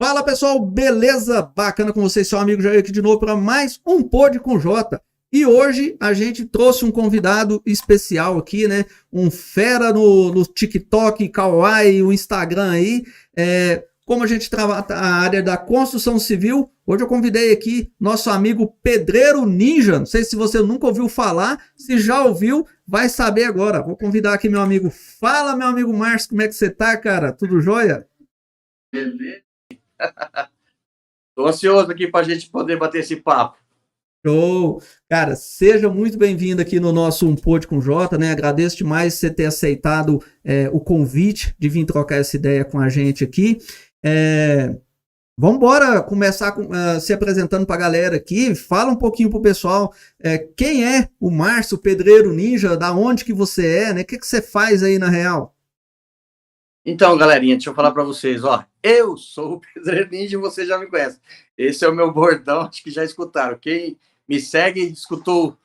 Fala pessoal, beleza? Bacana com vocês, seu amigo Jair aqui de novo para mais um Pod com J. E hoje a gente trouxe um convidado especial aqui, né? Um fera no TikTok, Kawaii, o Instagram aí. Como a gente trabalha a área da construção civil, hoje eu convidei aqui nosso amigo Pedreiro Ninja. Não sei se você nunca ouviu falar, se já ouviu, vai saber agora. Vou convidar aqui meu amigo. Fala, meu amigo Márcio, como é que você tá, cara? Tudo jóia? Beleza. Tô ansioso aqui para a gente poder bater esse papo. Show! Cara, seja muito bem-vindo aqui no nosso Um Pod com J, né? Agradeço demais você ter aceitado o convite de vir trocar essa ideia com a gente aqui. Vamos embora começar se apresentando para a galera aqui. Fala um pouquinho pro pessoal quem é o Márcio Pedreiro Ninja, da onde que você é, né? O que você faz aí na real? Então, galerinha, deixa eu falar para vocês, ó. Eu sou o Pedreiro Ninja e você já me conhece. Esse é o meu bordão, acho que já escutaram. Quem me segue escutou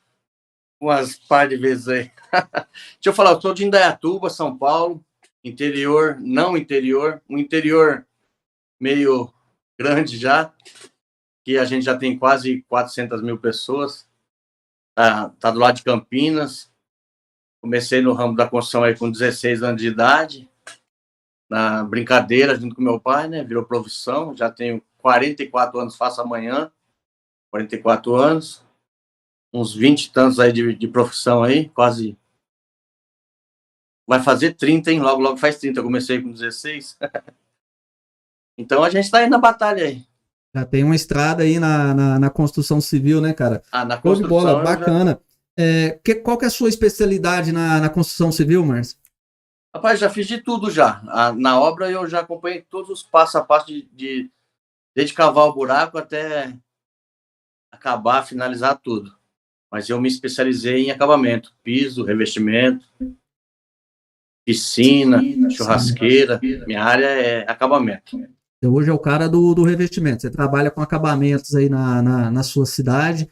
umas par de vezes aí. Deixa eu falar, eu sou de Indaiatuba, São Paulo, interior, não interior, um interior meio grande já, que a gente já tem quase 400 mil pessoas. Tá do lado de Campinas. Comecei no ramo da construção aí com 16 anos de idade. Na brincadeira, junto com meu pai, né? Virou profissão. Já tenho 44 anos, faço amanhã. 44 anos. Uns 20 e tantos aí de profissão aí, quase. Vai fazer 30, hein? Logo faz 30. Eu comecei com 16. Então a gente tá aí na batalha aí. Já tem uma estrada aí na construção civil, né, cara? Na Show de bola, construção. bacana. Qual que é a sua especialidade na construção civil, Márcio? Rapaz, já fiz de tudo já. Na obra eu já acompanhei todos os passo a passo desde cavar o buraco até acabar, finalizar tudo. Mas eu me especializei em acabamento, piso, revestimento, piscina, churrasqueira. Minha área é acabamento. Você hoje é o cara do revestimento. Você trabalha com acabamentos aí na sua cidade.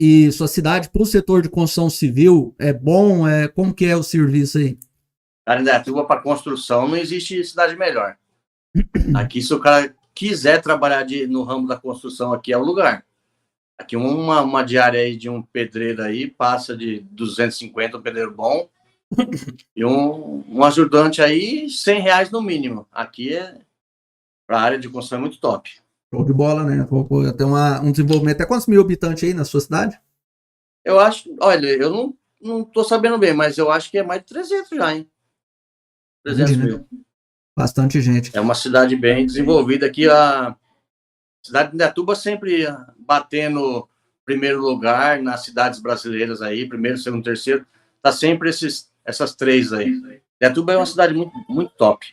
E sua cidade, para o setor de construção civil, é bom? Como que é o serviço aí? Cara, Indaiatuba para construção não existe cidade melhor. Aqui, se o cara quiser trabalhar no ramo da construção, aqui é o lugar. Aqui uma diária aí de um pedreiro aí passa de 250, um pedreiro bom, e um ajudante aí, R$100 no mínimo. Aqui para a área de construção é muito top. Show de bola, né? Tem um desenvolvimento. Até quantos mil habitantes aí na sua cidade? Eu acho, olha, eu não tô sabendo bem, mas eu acho que é mais de 300 já, hein? 300 mil. Né? Bastante gente. É uma cidade bem desenvolvida aqui. A cidade de Indaiatuba sempre batendo primeiro lugar nas cidades brasileiras aí, primeiro, segundo, terceiro. Tá sempre essas três aí. Indaiatuba é uma cidade muito, muito top.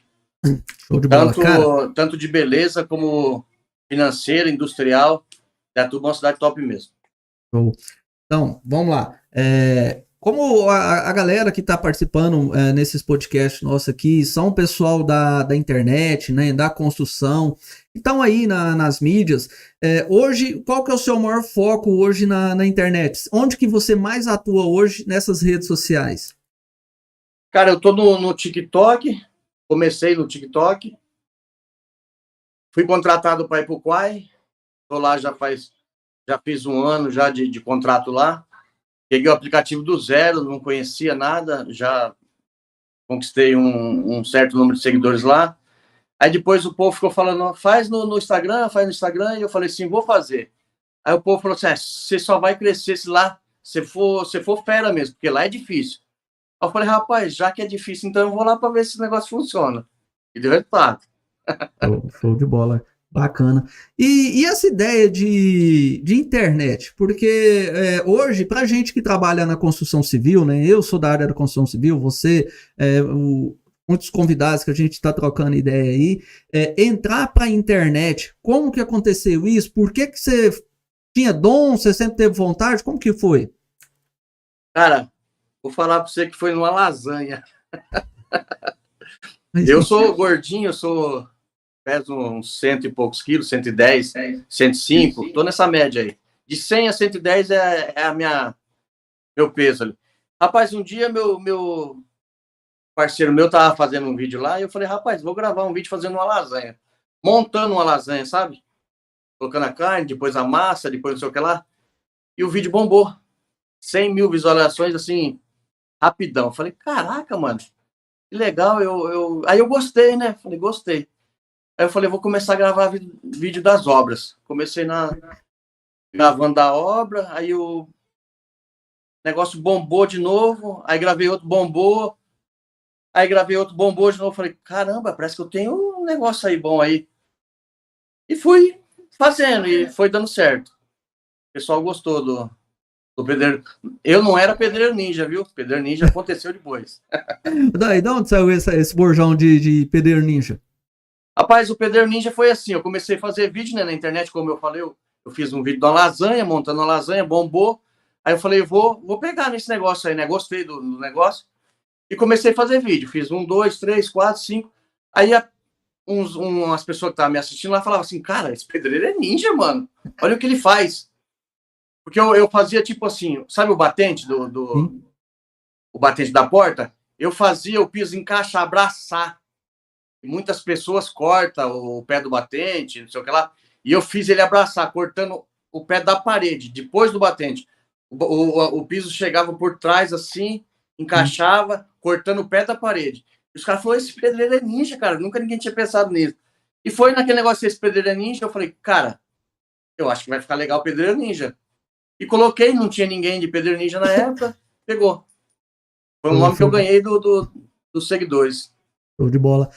Show de bola, tanto de beleza como financeira, industrial. Indaiatuba é uma cidade top mesmo. Show. Então, vamos lá. Como a galera que está participando nesses podcasts nossos aqui são o pessoal da internet, né, da construção, estão aí nas mídias, hoje, qual que é o seu maior foco hoje na internet? Onde que você mais atua hoje nessas redes sociais? Cara, eu estou no TikTok, comecei no TikTok, fui contratado para ir para o Quai, estou lá já fiz um ano já de contrato lá. Peguei o aplicativo do zero, não conhecia nada, já conquistei um certo número de seguidores lá. Aí depois o povo ficou falando, faz no Instagram, e eu falei assim, vou fazer. Aí o povo falou assim, você só vai crescer se lá você for fera mesmo, porque lá é difícil. Aí eu falei, rapaz, já que é difícil, então eu vou lá para ver se esse negócio funciona. E deu resultado. Show de bola. Bacana. E essa ideia de internet? Porque hoje, para gente que trabalha na construção civil, né? Eu sou da área da construção civil, você, muitos convidados que a gente está trocando ideia aí, entrar para a internet, como que aconteceu isso? Por que você tinha dom? Você sempre teve vontade? Como que foi? Cara, vou falar para você que foi numa lasanha. Eu sou gordinho, eu sou... peso uns 100 e poucos quilos, 110, 105, estou nessa média aí. De 100 a 110 é meu peso ali. Rapaz, um dia meu parceiro meu tava fazendo um vídeo lá e eu falei, rapaz, vou gravar um vídeo fazendo uma lasanha. montando uma lasanha, sabe? Colocando a carne, depois a massa, depois não sei o que lá. E o vídeo bombou. 100 mil visualizações, assim, rapidão. Falei, caraca, mano, que legal. Aí eu gostei, né? Falei, gostei. Aí eu falei, vou começar a gravar vídeo das obras. Comecei gravando da obra, aí o negócio bombou de novo, aí gravei outro, bombou, aí gravei outro, bombou de novo. Falei, caramba, parece que eu tenho um negócio aí bom aí. E fui fazendo, e foi dando certo. O pessoal gostou do pedreiro. Eu não era pedreiro ninja, viu? Pedreiro ninja aconteceu depois. Daí, de onde saiu esse borjão de pedreiro ninja? Rapaz, o pedreiro ninja foi assim, eu comecei a fazer vídeo, né, na internet, como eu falei, eu fiz um vídeo de uma lasanha, montando uma lasanha, bombou. Aí eu falei, vou pegar nesse negócio aí, né? Gostei do negócio. E comecei a fazer vídeo. Fiz 1, 2, 3, 4, 5. Aí umas pessoas que estavam me assistindo lá falavam assim, cara, esse pedreiro é ninja, mano. Olha o que ele faz. Porque eu fazia tipo assim, sabe o batente o batente da porta? Eu fazia o piso encaixar, abraçar. E muitas pessoas cortam o pé do batente, não sei o que lá. E eu fiz ele abraçar, cortando o pé da parede, depois do batente. O piso chegava por trás assim, encaixava, cortando o pé da parede. E os caras falaram, esse pedreiro é ninja, cara. Nunca ninguém tinha pensado nisso. E foi naquele negócio, esse pedreiro é ninja, eu falei, cara, eu acho que vai ficar legal o pedreiro ninja. E coloquei, não tinha ninguém de pedreiro ninja na época, pegou. Foi um nome que eu ganhei dos seguidores. Show de bola.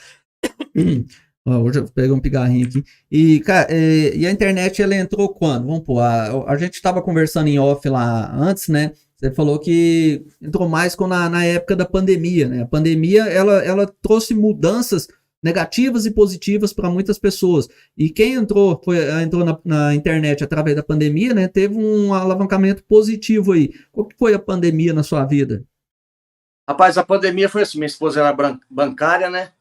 Hoje eu peguei um pigarrinho aqui. E, cara, e a internet, ela entrou quando? Vamos pôr, a gente estava conversando em off lá antes, né? Você falou que entrou mais na época da pandemia, né? A pandemia, ela trouxe mudanças negativas e positivas para muitas pessoas. E quem entrou na internet através da pandemia, né? Teve um alavancamento positivo aí. Qual que foi a pandemia na sua vida? Rapaz, a pandemia foi assim, minha esposa era bancária, né?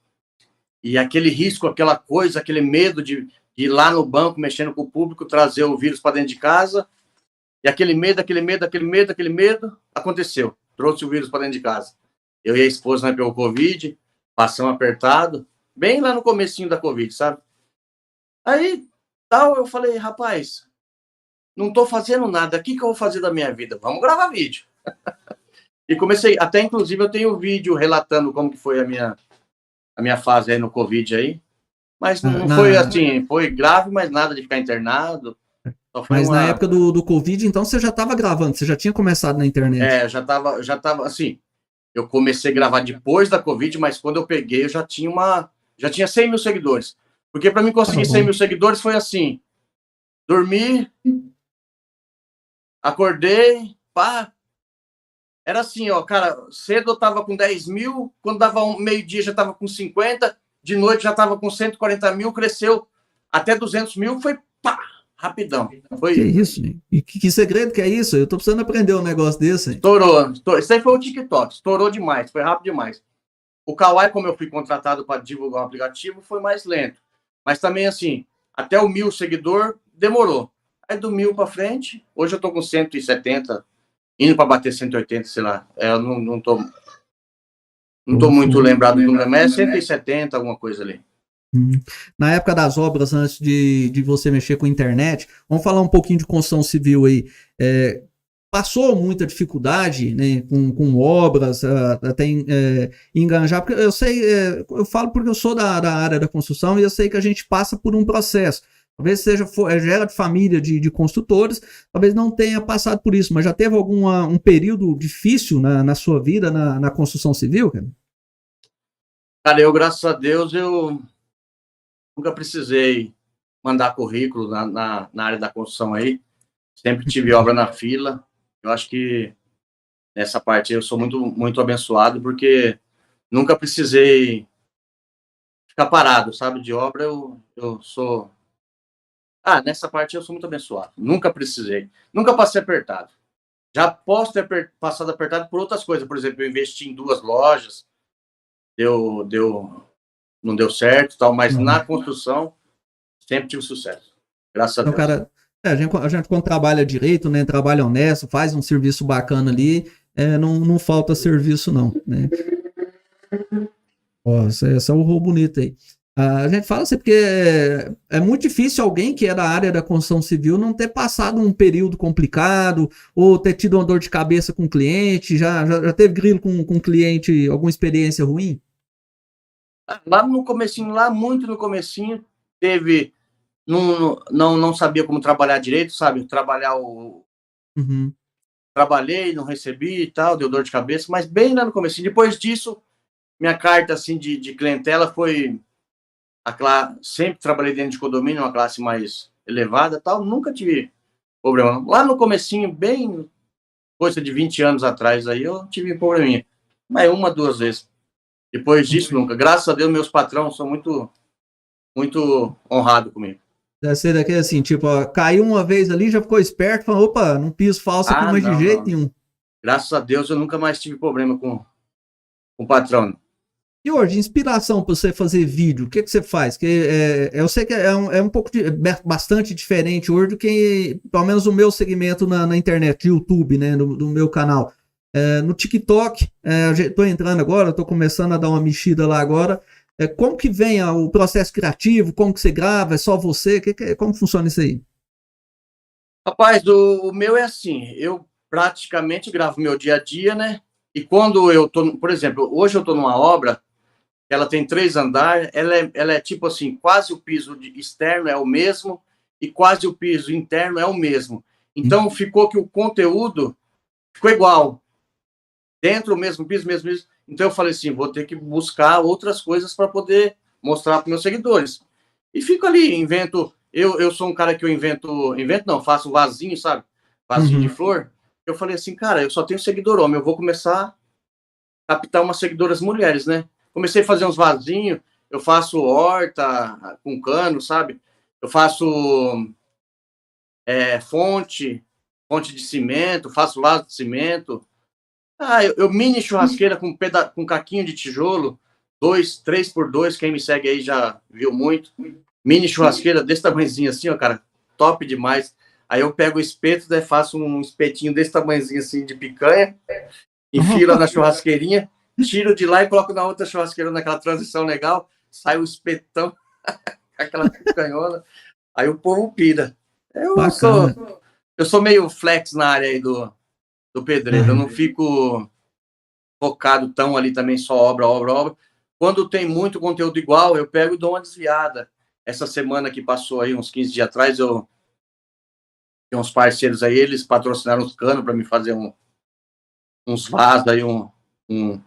E aquele risco, aquela coisa, aquele medo de ir lá no banco mexendo com o público, trazer o vírus para dentro de casa. E aquele medo aconteceu. Trouxe o vírus para dentro de casa. Eu e a esposa, né, pegou Covid, passamos apertado, bem lá no comecinho da Covid, sabe? Aí, eu falei, rapaz, não estou fazendo nada, o que eu vou fazer da minha vida? Vamos gravar vídeo. E comecei, até inclusive eu tenho um vídeo relatando como que foi a minha fase aí no Covid aí. Mas não foi assim, foi grave, mas nada de ficar internado. Mas na época do Covid, então você já estava gravando, você já tinha começado na internet. Já tava assim, eu comecei a gravar depois da Covid, mas quando eu peguei eu já tinha 100 mil seguidores. Porque para mim conseguir 100 mil seguidores foi assim, dormi, acordei, pá. Era assim, ó, cara, cedo eu tava com 10 mil, quando dava meio-dia já tava com 50, de noite já tava com 140 mil, cresceu até 200 mil, foi pá, rapidão. Foi... Que isso, hein? E que segredo que é isso? Eu tô precisando aprender um negócio desse. Hein? Estourou. Isso aí foi o TikTok, estourou demais, foi rápido demais. O Kawaii, como eu fui contratado para divulgar o aplicativo, foi mais lento. Mas também, assim, até o 1.000 seguidor demorou. Aí do 1.000 para frente, hoje eu tô com 170, indo para bater 180, sei lá. Eu não tô muito lembrado do número, mas é 170, alguma coisa ali. Na época das obras, antes de você mexer com a internet, vamos falar um pouquinho de construção civil aí. Passou muita dificuldade, né, com obras, até enganjar, porque eu sei, eu falo porque eu sou da área da construção e eu sei que a gente passa por um processo. Talvez já era de família de construtores, talvez não tenha passado por isso, mas já teve um período difícil na sua vida na construção civil, cara? Cara, eu, graças a Deus, eu nunca precisei mandar currículo na área da construção aí. Sempre tive obra na fila. Eu acho que nessa parte eu sou muito, muito abençoado, porque nunca precisei ficar parado, sabe? De obra eu sou... nessa parte eu sou muito abençoado. Nunca precisei. Nunca passei apertado. Já posso ter passado apertado por outras coisas. Por exemplo, eu investi em 2 lojas. Não deu certo, tal, mas na construção sempre tive sucesso. Graças a Deus. Cara, a gente quando trabalha direito, né, trabalha honesto, faz um serviço bacana ali, não falta serviço não, né? Ó, esse é um rolo bonito aí. A gente fala assim porque é muito difícil alguém que é da área da construção civil não ter passado um período complicado ou ter tido uma dor de cabeça com o cliente, já teve grilo com cliente, alguma experiência ruim? Lá no comecinho, lá muito no comecinho, teve, não sabia como trabalhar direito, sabe? Uhum. Trabalhei, não recebi e tal, deu dor de cabeça, mas bem lá no comecinho. Depois disso, minha carta assim de clientela foi sempre trabalhei dentro de condomínio, uma classe mais elevada, tal, nunca tive problema. Lá no comecinho, bem coisa de 20 anos atrás aí, eu tive probleminha. Mas uma, duas vezes. Depois disso, nunca. Graças a Deus, meus patrões são muito honrados comigo. Deve ser daquele assim, tipo, ó, caiu uma vez ali, já ficou esperto, falou, opa, não piso falso aqui mais de Não, jeito não. nenhum. Graças a Deus, eu nunca mais tive problema com o patrão. E hoje, inspiração para você fazer vídeo, o que você faz? Eu sei que é um pouco bastante diferente hoje do que, pelo menos, o meu segmento na internet, YouTube, né, do meu canal. No TikTok, tô entrando agora, tô começando a dar uma mexida lá agora. Como que vem o processo criativo? Como que você grava? É só você? Como funciona isso aí? Rapaz, o meu é assim, eu praticamente gravo meu dia a dia, né? E quando eu tô, por exemplo, hoje eu tô numa obra, ela tem 3 andares, ela é tipo assim, quase o piso externo é o mesmo e quase o piso interno é o mesmo. Então ficou que o conteúdo ficou igual, dentro do mesmo piso, mesmo piso. Então eu falei assim, vou ter que buscar outras coisas para poder mostrar para meus seguidores. E fico ali, invento. Eu sou um cara que eu invento não, faço vasinho, sabe? Vasinho de flor. Eu falei assim, cara, eu só tenho seguidor homem, eu vou começar a captar umas seguidoras mulheres, né? Comecei a fazer uns vasinhos, eu faço horta com cano, sabe? Eu faço fonte de cimento, faço vaso de cimento. Eu mini churrasqueira com caquinho de tijolo, 3x2, quem me segue aí já viu muito. Mini churrasqueira desse tamanhozinho assim, ó, cara, top demais. Aí eu pego o espeto, daí faço um espetinho desse tamanhozinho assim de picanha, enfio lá na churrasqueirinha, tiro de lá e coloco na outra churrasqueira naquela transição legal, sai o espetão, aquela picanhona, aí o povo pira. Bacana. Eu sou meio flex na área aí do pedreiro, eu não fico focado tão ali também só obra. Quando tem muito conteúdo igual, eu pego e dou uma desviada. Essa semana que passou aí, uns 15 dias atrás, eu tenho uns parceiros aí, eles patrocinaram os canos para me fazer uns vasos aí, um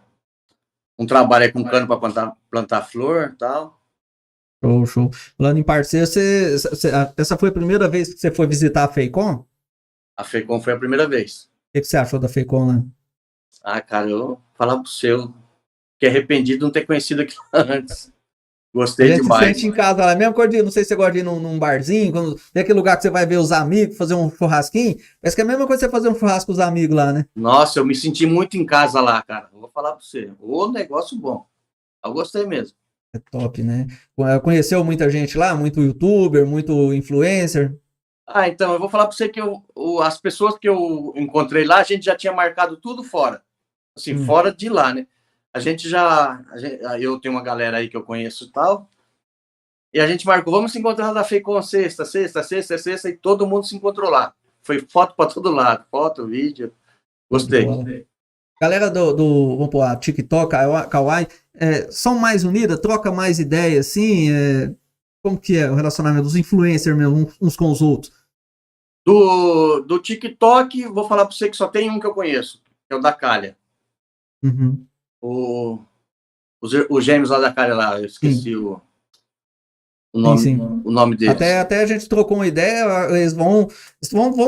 trabalho aí com cano para plantar flor e tal. Show, show. Falando em parceiro, essa foi a primeira vez que você foi visitar a Feicom? A FECOM foi a primeira vez. O que você achou da Feicom, né? Cara, eu vou falar pro seu, que arrependido de não ter conhecido aquilo antes. A Gostei gente se demais. sente em casa lá, mesmo coisa de, não sei se você gosta de ir num barzinho, quando tem aquele lugar que você vai ver os amigos, fazer um churrasquinho, parece que é a mesma coisa que você fazer um churrasco com os amigos lá, né? Nossa, eu me senti muito em casa lá, cara. Eu vou falar pra você. O negócio bom. Eu gostei mesmo. É top, né? Conheceu muita gente lá, muito youtuber, muito influencer. Então, eu vou falar para você que as pessoas que eu encontrei lá, a gente já tinha marcado tudo fora. Assim, fora de lá, né? Eu tenho uma galera aí que eu conheço e tal, e a gente marcou, vamos se encontrar na FECOM sexta, e todo mundo se encontrou lá. Foi foto para todo lado, foto, vídeo. Gostei. Galera vamos pôr, a TikTok, a Kawaii, são mais unidas, troca mais ideias, assim, como que é o relacionamento dos influencers mesmo, uns com os outros? Do TikTok, vou falar para você que só tem um que eu conheço, que é o da Calha. Uhum. Os gêmeos lá da Calha lá, eu esqueci o nome deles. Até a gente trocou uma ideia, eles vão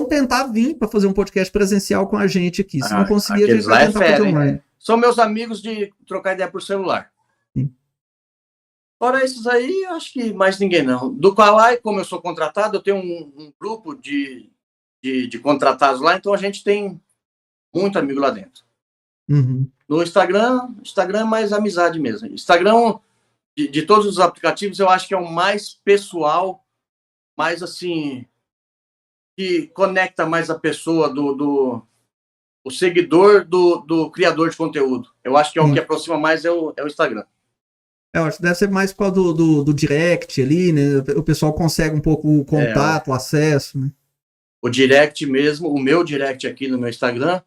tentar vir para fazer um podcast presencial com a gente aqui. Se não conseguir, a gente vai tentar fazer online. São meus amigos de trocar ideia por celular. Sim. Fora esses aí, acho que mais ninguém não. Do Kawaii, como eu sou contratado, eu tenho um grupo de contratados lá, então a gente tem muito amigo lá dentro. Uhum. No Instagram é mais amizade mesmo. Instagram, de todos os aplicativos, eu acho que é o mais pessoal, mais assim, que conecta mais a pessoa o seguidor do criador de conteúdo. Eu acho que é o que aproxima mais é o Instagram. Eu acho que deve ser mais por causa do direct ali, né? O pessoal consegue um pouco o contato, o acesso, né? O direct mesmo, o meu direct aqui no meu Instagram,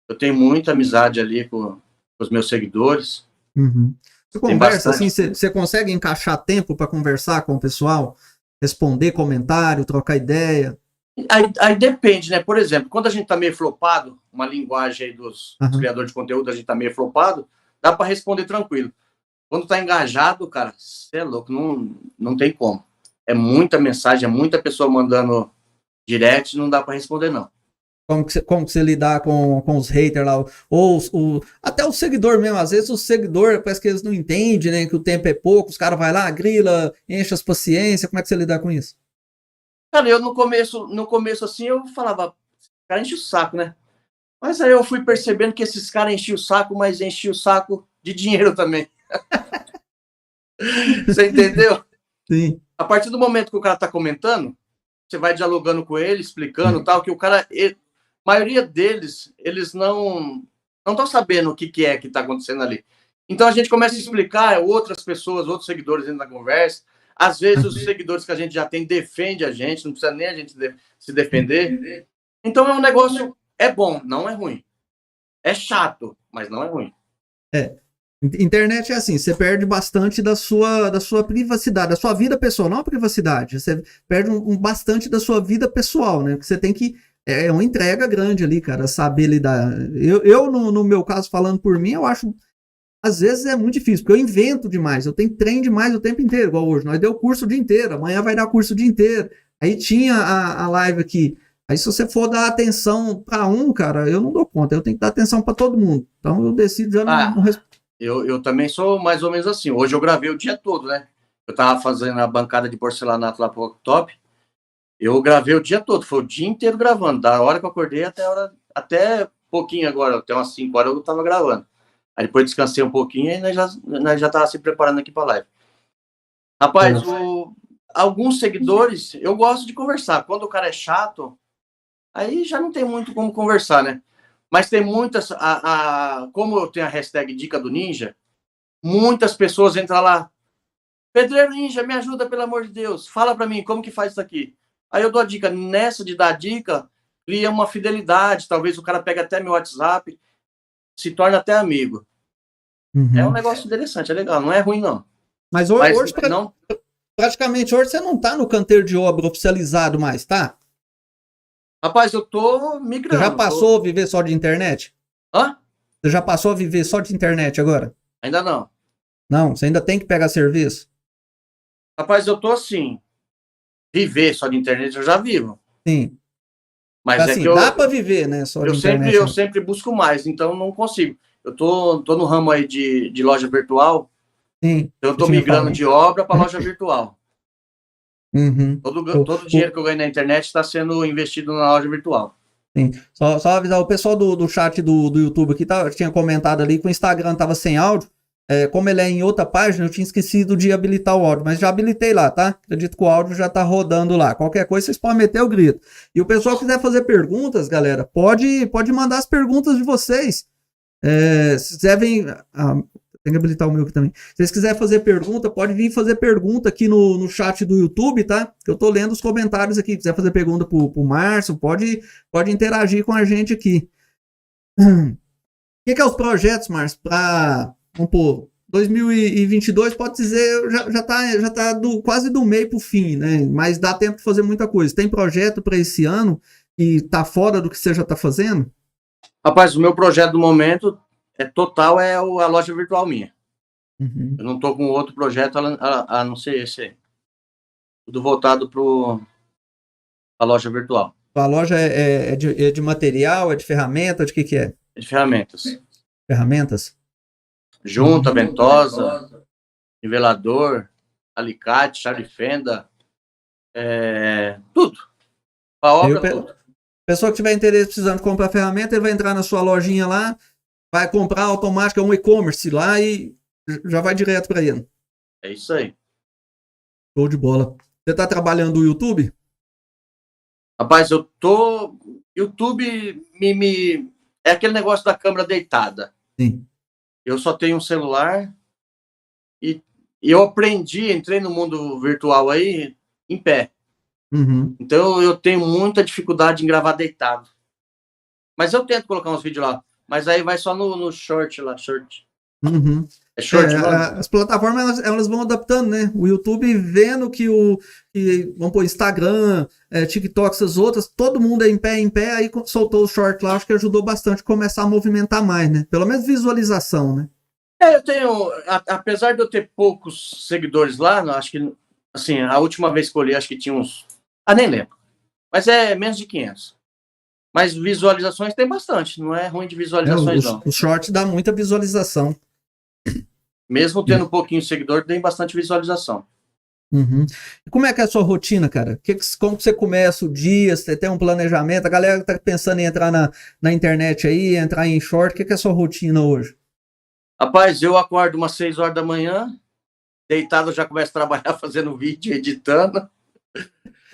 eu tenho muita amizade ali com os meus seguidores. Uhum. Você Tem conversa bastante. assim, você consegue encaixar tempo para conversar com o pessoal? Responder comentário, trocar ideia? Aí depende, né? Por exemplo, quando a gente tá meio flopado, uma linguagem aí dos criadores de conteúdo, a gente tá meio flopado, dá para responder tranquilo. Quando tá engajado, cara, você é louco, não tem como. É muita mensagem, é muita pessoa mandando direct, não dá para responder, não. Como que você lidar com os haters lá? Ou até o seguidor mesmo. Às vezes o seguidor parece que eles não entendem, né? Que o tempo é pouco, os caras vão lá, grila, enche as paciência. Como é que você lidar com isso? Cara, eu no começo assim, eu falava, cara, enche o saco, né? Mas aí eu fui percebendo que esses caras enchiam o saco, mas enchiam o saco de dinheiro também. Você entendeu? Sim. A partir do momento que o cara tá comentando, você vai dialogando com ele, explicando tal, que o cara, a maioria deles, eles não estão sabendo o que é que está acontecendo ali. Então a gente começa a explicar, outras pessoas, outros seguidores dentro da conversa. Às vezes os seguidores que a gente já tem defendem a gente, não precisa nem a gente se defender. Então é um negócio, é bom, não é ruim. É chato, mas não é ruim. É. Internet é assim, você perde bastante da sua privacidade, da sua vida pessoal, não a privacidade. Você perde bastante da sua vida pessoal, né? Porque você tem que. É uma entrega grande ali, cara, saber lidar. Eu no meu caso, falando por mim, eu acho. Às vezes é muito difícil, porque eu invento demais, eu tenho treino demais o tempo inteiro, igual hoje. Nós deu curso o dia inteiro, amanhã vai dar curso o dia inteiro. Aí tinha a live aqui. Aí se você for dar atenção para um, cara, eu não dou conta, eu tenho que dar atenção para todo mundo. Então eu decido já não Eu também sou mais ou menos assim. Hoje eu gravei o dia todo, né? Eu tava fazendo a bancada de porcelanato lá pro Top. Eu gravei o dia todo, foi o dia inteiro gravando. Da hora que eu acordei até pouquinho agora, até umas 5 horas eu tava gravando. Aí depois descansei um pouquinho e nós já tava se preparando aqui pra live. Rapaz, alguns seguidores, eu gosto de conversar. Quando o cara é chato, aí já não tem muito como conversar, né? Mas tem muitas, como eu tenho a hashtag Dica do Ninja, muitas pessoas entram lá, Pedreiro Ninja, me ajuda, pelo amor de Deus, fala pra mim, como que faz isso aqui? Aí eu dou a dica, nessa de dar dica, cria uma fidelidade, talvez o cara pegue até meu WhatsApp, se torna até amigo. É um negócio interessante, é legal, não é ruim não. Mas hoje não... praticamente hoje você não tá no canteiro de obra oficializado mais, tá? Rapaz, eu tô migrando. Você já passou a viver só de internet? Hã? Você já passou a viver só de internet agora? Ainda não. Não, você ainda tem que pegar serviço? Rapaz, eu tô assim, viver só de internet eu já vivo. Sim. Mas assim, é que dá para viver, né? Só de internet. Eu sempre busco mais, então não consigo. Eu tô no ramo aí de loja virtual. Sim. Eu tô migrando de obra para loja virtual. Uhum. Todo o dinheiro que eu ganho na internet está sendo investido na loja virtual. Sim. Só avisar, o pessoal do chat do YouTube aqui tinha comentado ali que o Instagram tava sem áudio. Como ele é em outra página, eu tinha esquecido de habilitar o áudio, mas já habilitei lá, tá? Acredito que o áudio já tá rodando lá. Qualquer coisa, vocês podem meter o grito. E o pessoal que quiser fazer perguntas, galera, pode mandar as perguntas de vocês. Se quiserem... tem que habilitar o meu aqui também. Se vocês quiserem fazer pergunta, pode vir fazer pergunta aqui no chat do YouTube, tá? Eu tô lendo os comentários aqui. Se quiser fazer pergunta pro Márcio, pode interagir com a gente aqui. O que é os projetos, Márcio, para... Vamos pôr, 2022 pode dizer, já tá quase do meio pro fim, né? Mas dá tempo de fazer muita coisa. Tem projeto para esse ano que tá fora do que você já tá fazendo? Rapaz, o meu projeto do momento total é a loja virtual minha. Uhum. Eu não tô com outro projeto a não ser esse aí. Tudo voltado a loja virtual. A loja é de material, é de ferramenta, de que é? É de ferramentas. Ferramentas? Junta, ventosa, nivelador, alicate, chave de fenda, tudo. A obra, tudo. Pessoa que tiver interesse precisando comprar ferramenta, ele vai entrar na sua lojinha lá, vai comprar automático, é um e-commerce lá e já vai direto para ele. É isso aí. Show de bola. Você tá trabalhando no YouTube? Rapaz, YouTube é aquele negócio da câmera deitada. Sim. Eu só tenho um celular e E eu aprendi, entrei no mundo virtual aí em pé. Então eu tenho muita dificuldade em gravar deitado. Mas eu tento colocar uns vídeos lá. Mas aí vai só no short lá, short. É short, as plataformas elas vão adaptando, né? O YouTube vendo que vamos pôr Instagram, TikTok, essas outras, todo mundo é em pé, aí soltou o short lá, acho que ajudou bastante a começar a movimentar mais, né? Pelo menos visualização, né? Eu tenho, apesar de eu ter poucos seguidores lá, acho que, assim, a última vez que eu olhei, acho que tinha uns, nem lembro, mas é menos de 500. Mas visualizações tem bastante, não é ruim de visualizações, não. O short dá muita visualização. Mesmo tendo um pouquinho de seguidor, tem bastante visualização. E como é que é a sua rotina, cara? Como que você começa o dia? Você tem um planejamento? A galera tá pensando em entrar na internet aí, entrar em short, o que é a sua rotina hoje? Rapaz, eu acordo umas 6 horas da manhã, deitado, eu já começo a trabalhar fazendo vídeo, editando.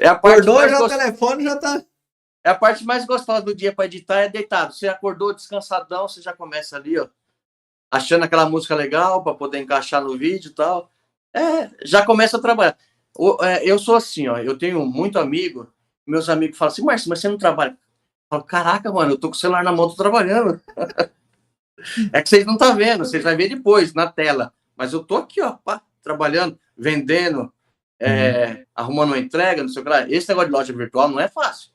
Acordou, já o telefone já tá... É a parte mais gostosa do dia para editar, é deitado. Você acordou descansadão, você já começa ali, ó, achando aquela música legal para poder encaixar no vídeo e tal. Já começa a trabalhar. Eu sou assim, ó, eu tenho muito amigo, meus amigos falam assim, Márcio, mas você não trabalha? Eu falo, caraca, mano, eu tô com o celular na mão, tô trabalhando. É que vocês não estão vendo, vocês vão ver depois, na tela. Mas eu tô aqui, ó, trabalhando, vendendo, arrumando uma entrega, não sei o que lá. Esse negócio de loja virtual não é fácil.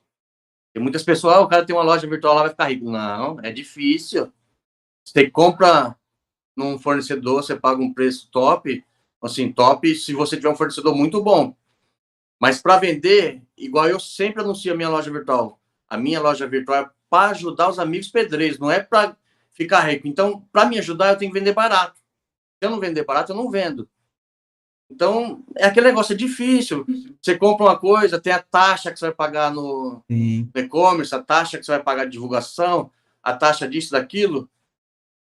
Tem muitas pessoas, o cara tem uma loja virtual lá, vai ficar rico. Não, é difícil. Você compra num fornecedor, você paga um preço top, assim, top se você tiver um fornecedor muito bom. Mas para vender, igual eu sempre anuncio a minha loja virtual. A minha loja virtual é para ajudar os amigos pedreiros, não é para ficar rico. Então, para me ajudar, eu tenho que vender barato. Se eu não vender barato, eu não vendo. Então, é aquele negócio, é difícil. Você compra uma coisa, tem a taxa que você vai pagar no e-commerce, a taxa que você vai pagar de divulgação, a taxa disso, daquilo.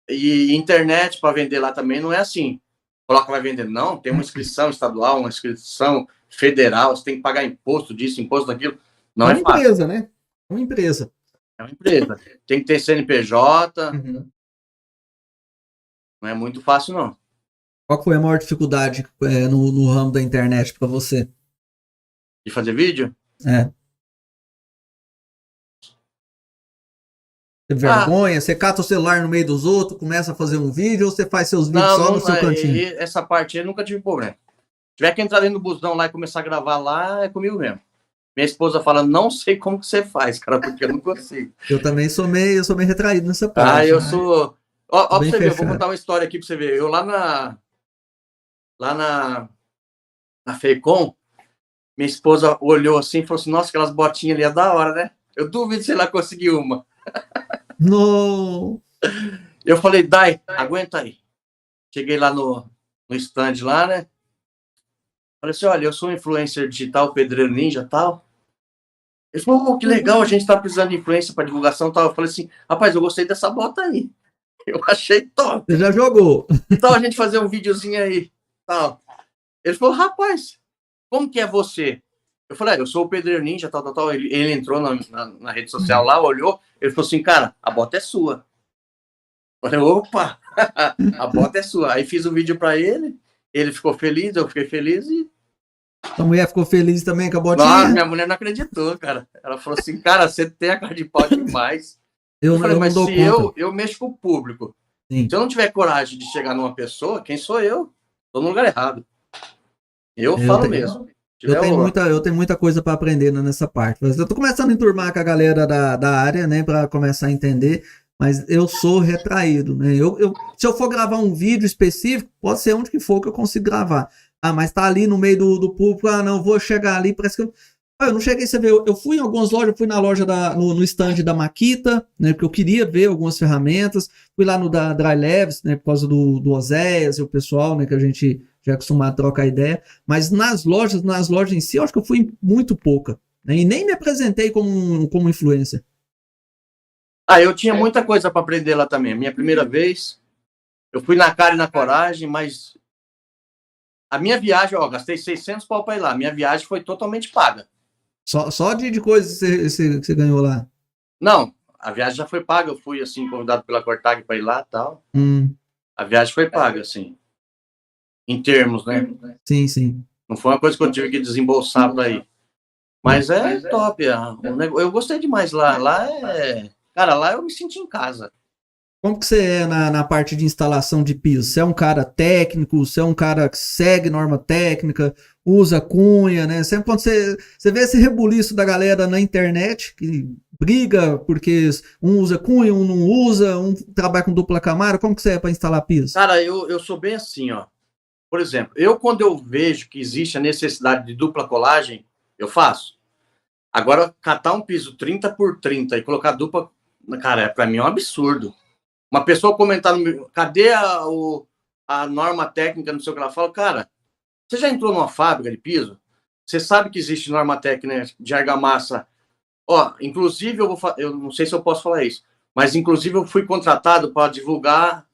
E internet para vender lá também não é assim. Coloca, vai vender. Não, tem uma inscrição estadual, uma inscrição federal, você tem que pagar imposto disso, imposto daquilo. Não é fácil. Uma empresa, né? Uma empresa. É uma empresa. Tem que ter CNPJ. Não é muito fácil, não. Qual foi a maior dificuldade no ramo da internet para você? De fazer vídeo? Vergonha? Você cata o celular no meio dos outros, começa a fazer um vídeo, ou você faz seus vídeos só no seu cantinho? Essa parte aí eu nunca tive problema. Se tiver que entrar dentro do busão lá e começar a gravar lá, é comigo mesmo. Minha esposa fala, não sei como que você faz, cara, porque eu não consigo. Eu também sou meio retraído nessa parte. Eu sou... Ó, pra você ver, eu vou contar uma história aqui pra você ver. Eu lá na FECOM, minha esposa olhou assim e falou assim, nossa, aquelas botinhas ali é da hora, né? Eu duvido se ela conseguir uma. No... Eu falei, Dai, aguenta aí. Cheguei lá no stand lá, né? Falei assim, olha, eu sou um influencer digital, pedreiro ninja e tal. Ele falou, que legal, a gente tá precisando de influência para divulgação e tal. Eu falei assim, rapaz, eu gostei dessa bota aí. Eu achei top. Você já jogou. Então a gente fazer um videozinho aí. Tal. Ele falou, rapaz, como que é você? Eu falei, eu sou o pedreiro ninja, tal. Ele entrou na rede social lá, olhou. Ele falou assim, cara, a bota é sua. Eu falei, opa, a bota é sua. Aí fiz um vídeo para ele, ele ficou feliz, eu fiquei feliz e... A mulher ficou feliz também com a botinha? Não, minha mulher não acreditou, cara. Ela falou assim, cara, você tem a cara de pau demais. Eu falei, mas se eu mexo com o público, se eu não tiver coragem de chegar numa pessoa, quem sou eu? Tô no lugar errado. Eu falo mesmo. Eu tenho muita coisa para aprender nessa parte. Mas eu tô começando a enturmar com a galera da área, né, para começar a entender. Mas eu sou retraído, né? Se eu for gravar um vídeo específico, pode ser onde que for que eu consigo gravar. Mas tá ali no meio do público, não, vou chegar ali, parece que eu não cheguei, você vê, eu fui em algumas lojas, fui na loja no stand da Makita, né, porque eu queria ver algumas ferramentas, fui lá no da Dry Labs, né, por causa do Oséias e o pessoal, né, que a gente já é acostumado a trocar ideia, mas nas lojas em si, eu acho que eu fui muito pouca, né, e nem me apresentei como influencer. Eu tinha muita coisa para aprender lá também. Minha primeira vez, eu fui na cara e na coragem, mas a minha viagem, gastei 600 pau para ir lá. Minha viagem foi totalmente paga. Só de coisas que você ganhou lá? Não, a viagem já foi paga. Eu fui, assim, convidado pela Cortag para ir lá e tal. A viagem foi paga, assim. em termos, né? Sim, sim. Não foi uma coisa que eu tive que desembolsar para ir. Mas é top. Eu gostei demais lá. Cara, lá eu me senti em casa. Como que você é na parte de instalação de piso? Você é um cara técnico, você é um cara que segue norma técnica, usa cunha, né? Sempre quando você vê esse rebuliço da galera na internet, que briga porque um usa cunha, um não usa, um trabalha com dupla camada, como que você é para instalar piso? Cara, eu sou bem assim, ó. Por exemplo, quando eu vejo que existe a necessidade de dupla colagem, eu faço. Agora, catar um piso 30 por 30 e colocar dupla, cara, para mim é um absurdo. Uma pessoa comentar no meu, cadê a norma técnica, não sei o que ela fala, cara, você já entrou numa fábrica de piso? Você sabe que existe norma técnica de argamassa? Ó, inclusive, eu não sei se eu posso falar isso, mas inclusive eu fui contratado para divulgar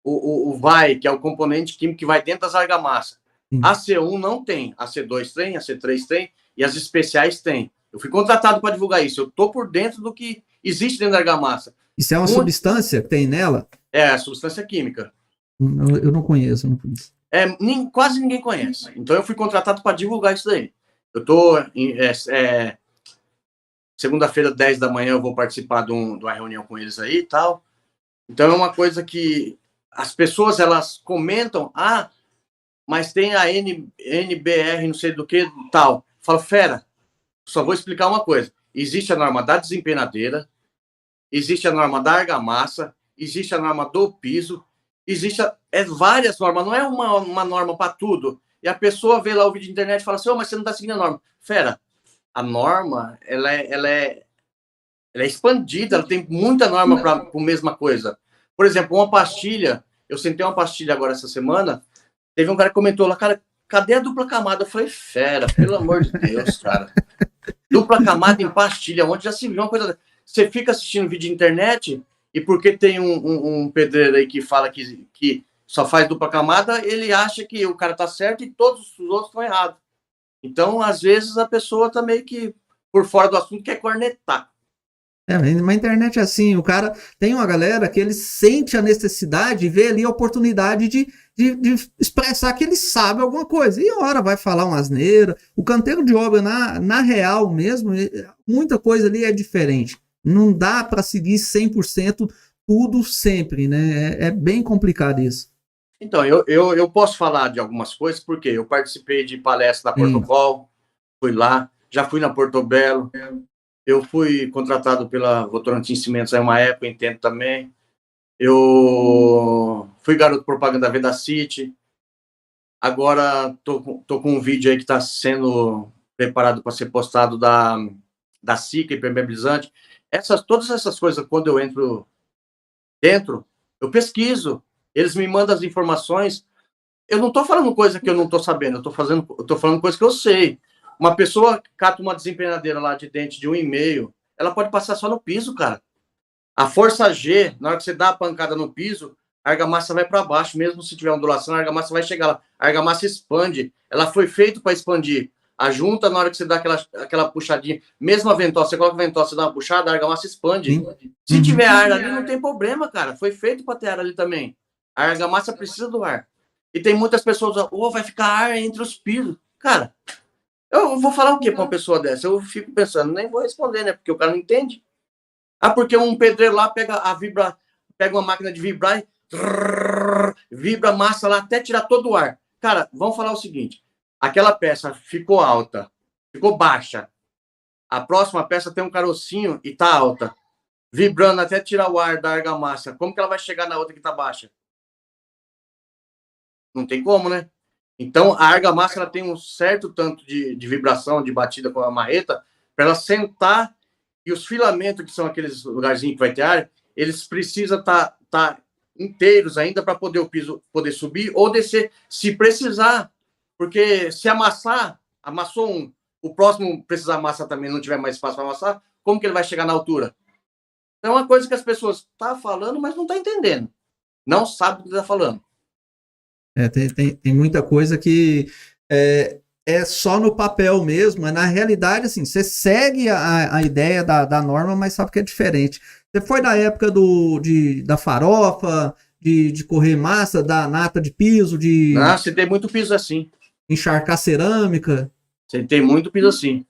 o VAI, que é o componente químico que vai dentro das argamassas. A C1 não tem, a C2 tem, a C3 tem, e as especiais tem. Eu fui contratado para divulgar isso, eu tô por dentro do que existe dentro da argamassa. Isso é uma substância que tem nela? É, substância química. Eu não conheço, não conheço. Quase ninguém conhece. Então eu fui contratado para divulgar isso daí. Eu tô segunda-feira, 10 da manhã, eu vou participar de uma reunião com eles aí e tal. Então é uma coisa que as pessoas, elas comentam, mas tem a NBR, não sei do que, tal. Falo, fera, só vou explicar uma coisa. Existe a norma da desempenadeira, existe a norma da argamassa, existe a norma do piso, existe várias normas, não é uma norma para tudo. E a pessoa vê lá o vídeo de internet e fala assim, mas você não está seguindo a norma. Fera, a norma, ela é expandida, ela tem muita norma para a mesma coisa. Por exemplo, uma pastilha, eu sentei uma pastilha agora essa semana, teve um cara que comentou lá, cara, cadê a dupla camada? Eu falei, fera, pelo amor de Deus, cara. Dupla camada em pastilha, onde já se viu uma coisa... Você fica assistindo vídeo de internet e porque tem um pedreiro aí que fala que só faz dupla camada, ele acha que o cara tá certo e todos os outros estão errados. Então, às vezes, a pessoa tá meio que por fora do assunto, quer cornetar. Mas a internet é assim, o cara tem uma galera que ele sente a necessidade e vê ali a oportunidade de expressar que ele sabe alguma coisa. E a hora vai falar uma asneira. O canteiro de obra, na real mesmo, muita coisa ali é diferente. Não dá para seguir 100% tudo sempre, né? É bem complicado isso. Então, eu posso falar de algumas coisas, porque eu participei de palestra na Portocol, fui lá, já fui na Portobello, eu fui contratado pela Votorantim Cimentos há uma época, entendo também. Eu fui garoto propaganda da Vedacity. Agora tô com um vídeo aí que está sendo preparado para ser postado da Sica, impermeabilizante. Todas essas coisas, quando eu entro dentro, eu pesquiso. Eles me mandam as informações. Eu não estou falando coisa que eu não estou sabendo, eu tô falando coisa que eu sei. Uma pessoa cata uma desempenadeira lá de dente de 1,5, ela pode passar só no piso, cara. A força G, na hora que você dá a pancada no piso, a argamassa vai para baixo, mesmo se tiver ondulação, a argamassa vai chegar lá. A argamassa expande, ela foi feita para expandir. A junta, na hora que você dá aquela puxadinha, mesmo a ventosa, você coloca a ventosa, você dá uma puxada, a argamassa expande. Sim. Se tiver ar ali, não tem problema, cara. Foi feito para ter ar ali também. A argamassa precisa do ar. E tem muitas pessoas, vai ficar ar entre os pisos. Cara, eu vou falar o quê para uma pessoa dessa? Eu fico pensando, nem vou responder, né? Porque o cara não entende. Porque um pedreiro lá pega uma máquina de vibrar e vibra a massa lá até tirar todo o ar. Cara, vamos falar o seguinte. Aquela peça ficou alta, ficou baixa. A próxima peça tem um carocinho e tá alta. Vibrando até tirar o ar da argamassa. Como que ela vai chegar na outra que tá baixa? Não tem como, né? Então, a argamassa ela tem um certo tanto de vibração, de batida com a marreta, para ela sentar, e os filamentos, que são aqueles lugarzinhos que vai ter ar, eles precisam tá inteiros ainda para poder o piso poder subir ou descer, se precisar. Porque se amassou o próximo precisar amassar também, não tiver mais espaço para amassar, como que ele vai chegar na altura? É uma coisa que as pessoas estão falando, mas não estão entendendo. Não sabe o que está falando. Tem muita coisa que é só no papel mesmo, mas na realidade, assim, você segue a ideia da norma, mas sabe que é diferente. Você foi da época da farofa, de correr massa, da nata de piso, de Não, você tem muito piso assim. encharcar cerâmica. Você tem muito piso assim.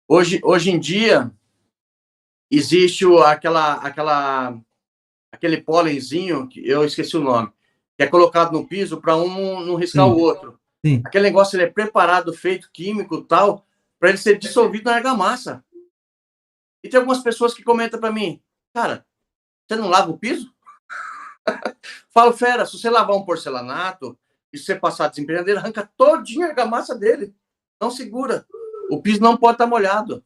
Hoje em dia, existe aquele pólenzinho, que eu esqueci o nome, que é colocado no piso para um não riscar Sim, o outro. sim. Aquele negócio ele é preparado, feito químico tal, para ele ser dissolvido na argamassa. E tem algumas pessoas que comentam para mim, cara, você não lava o piso? Falo, fera, se você lavar um porcelanato e se você passar desempenhando, ele arranca todinha a argamassa dele. Não segura. O piso não pode estar molhado.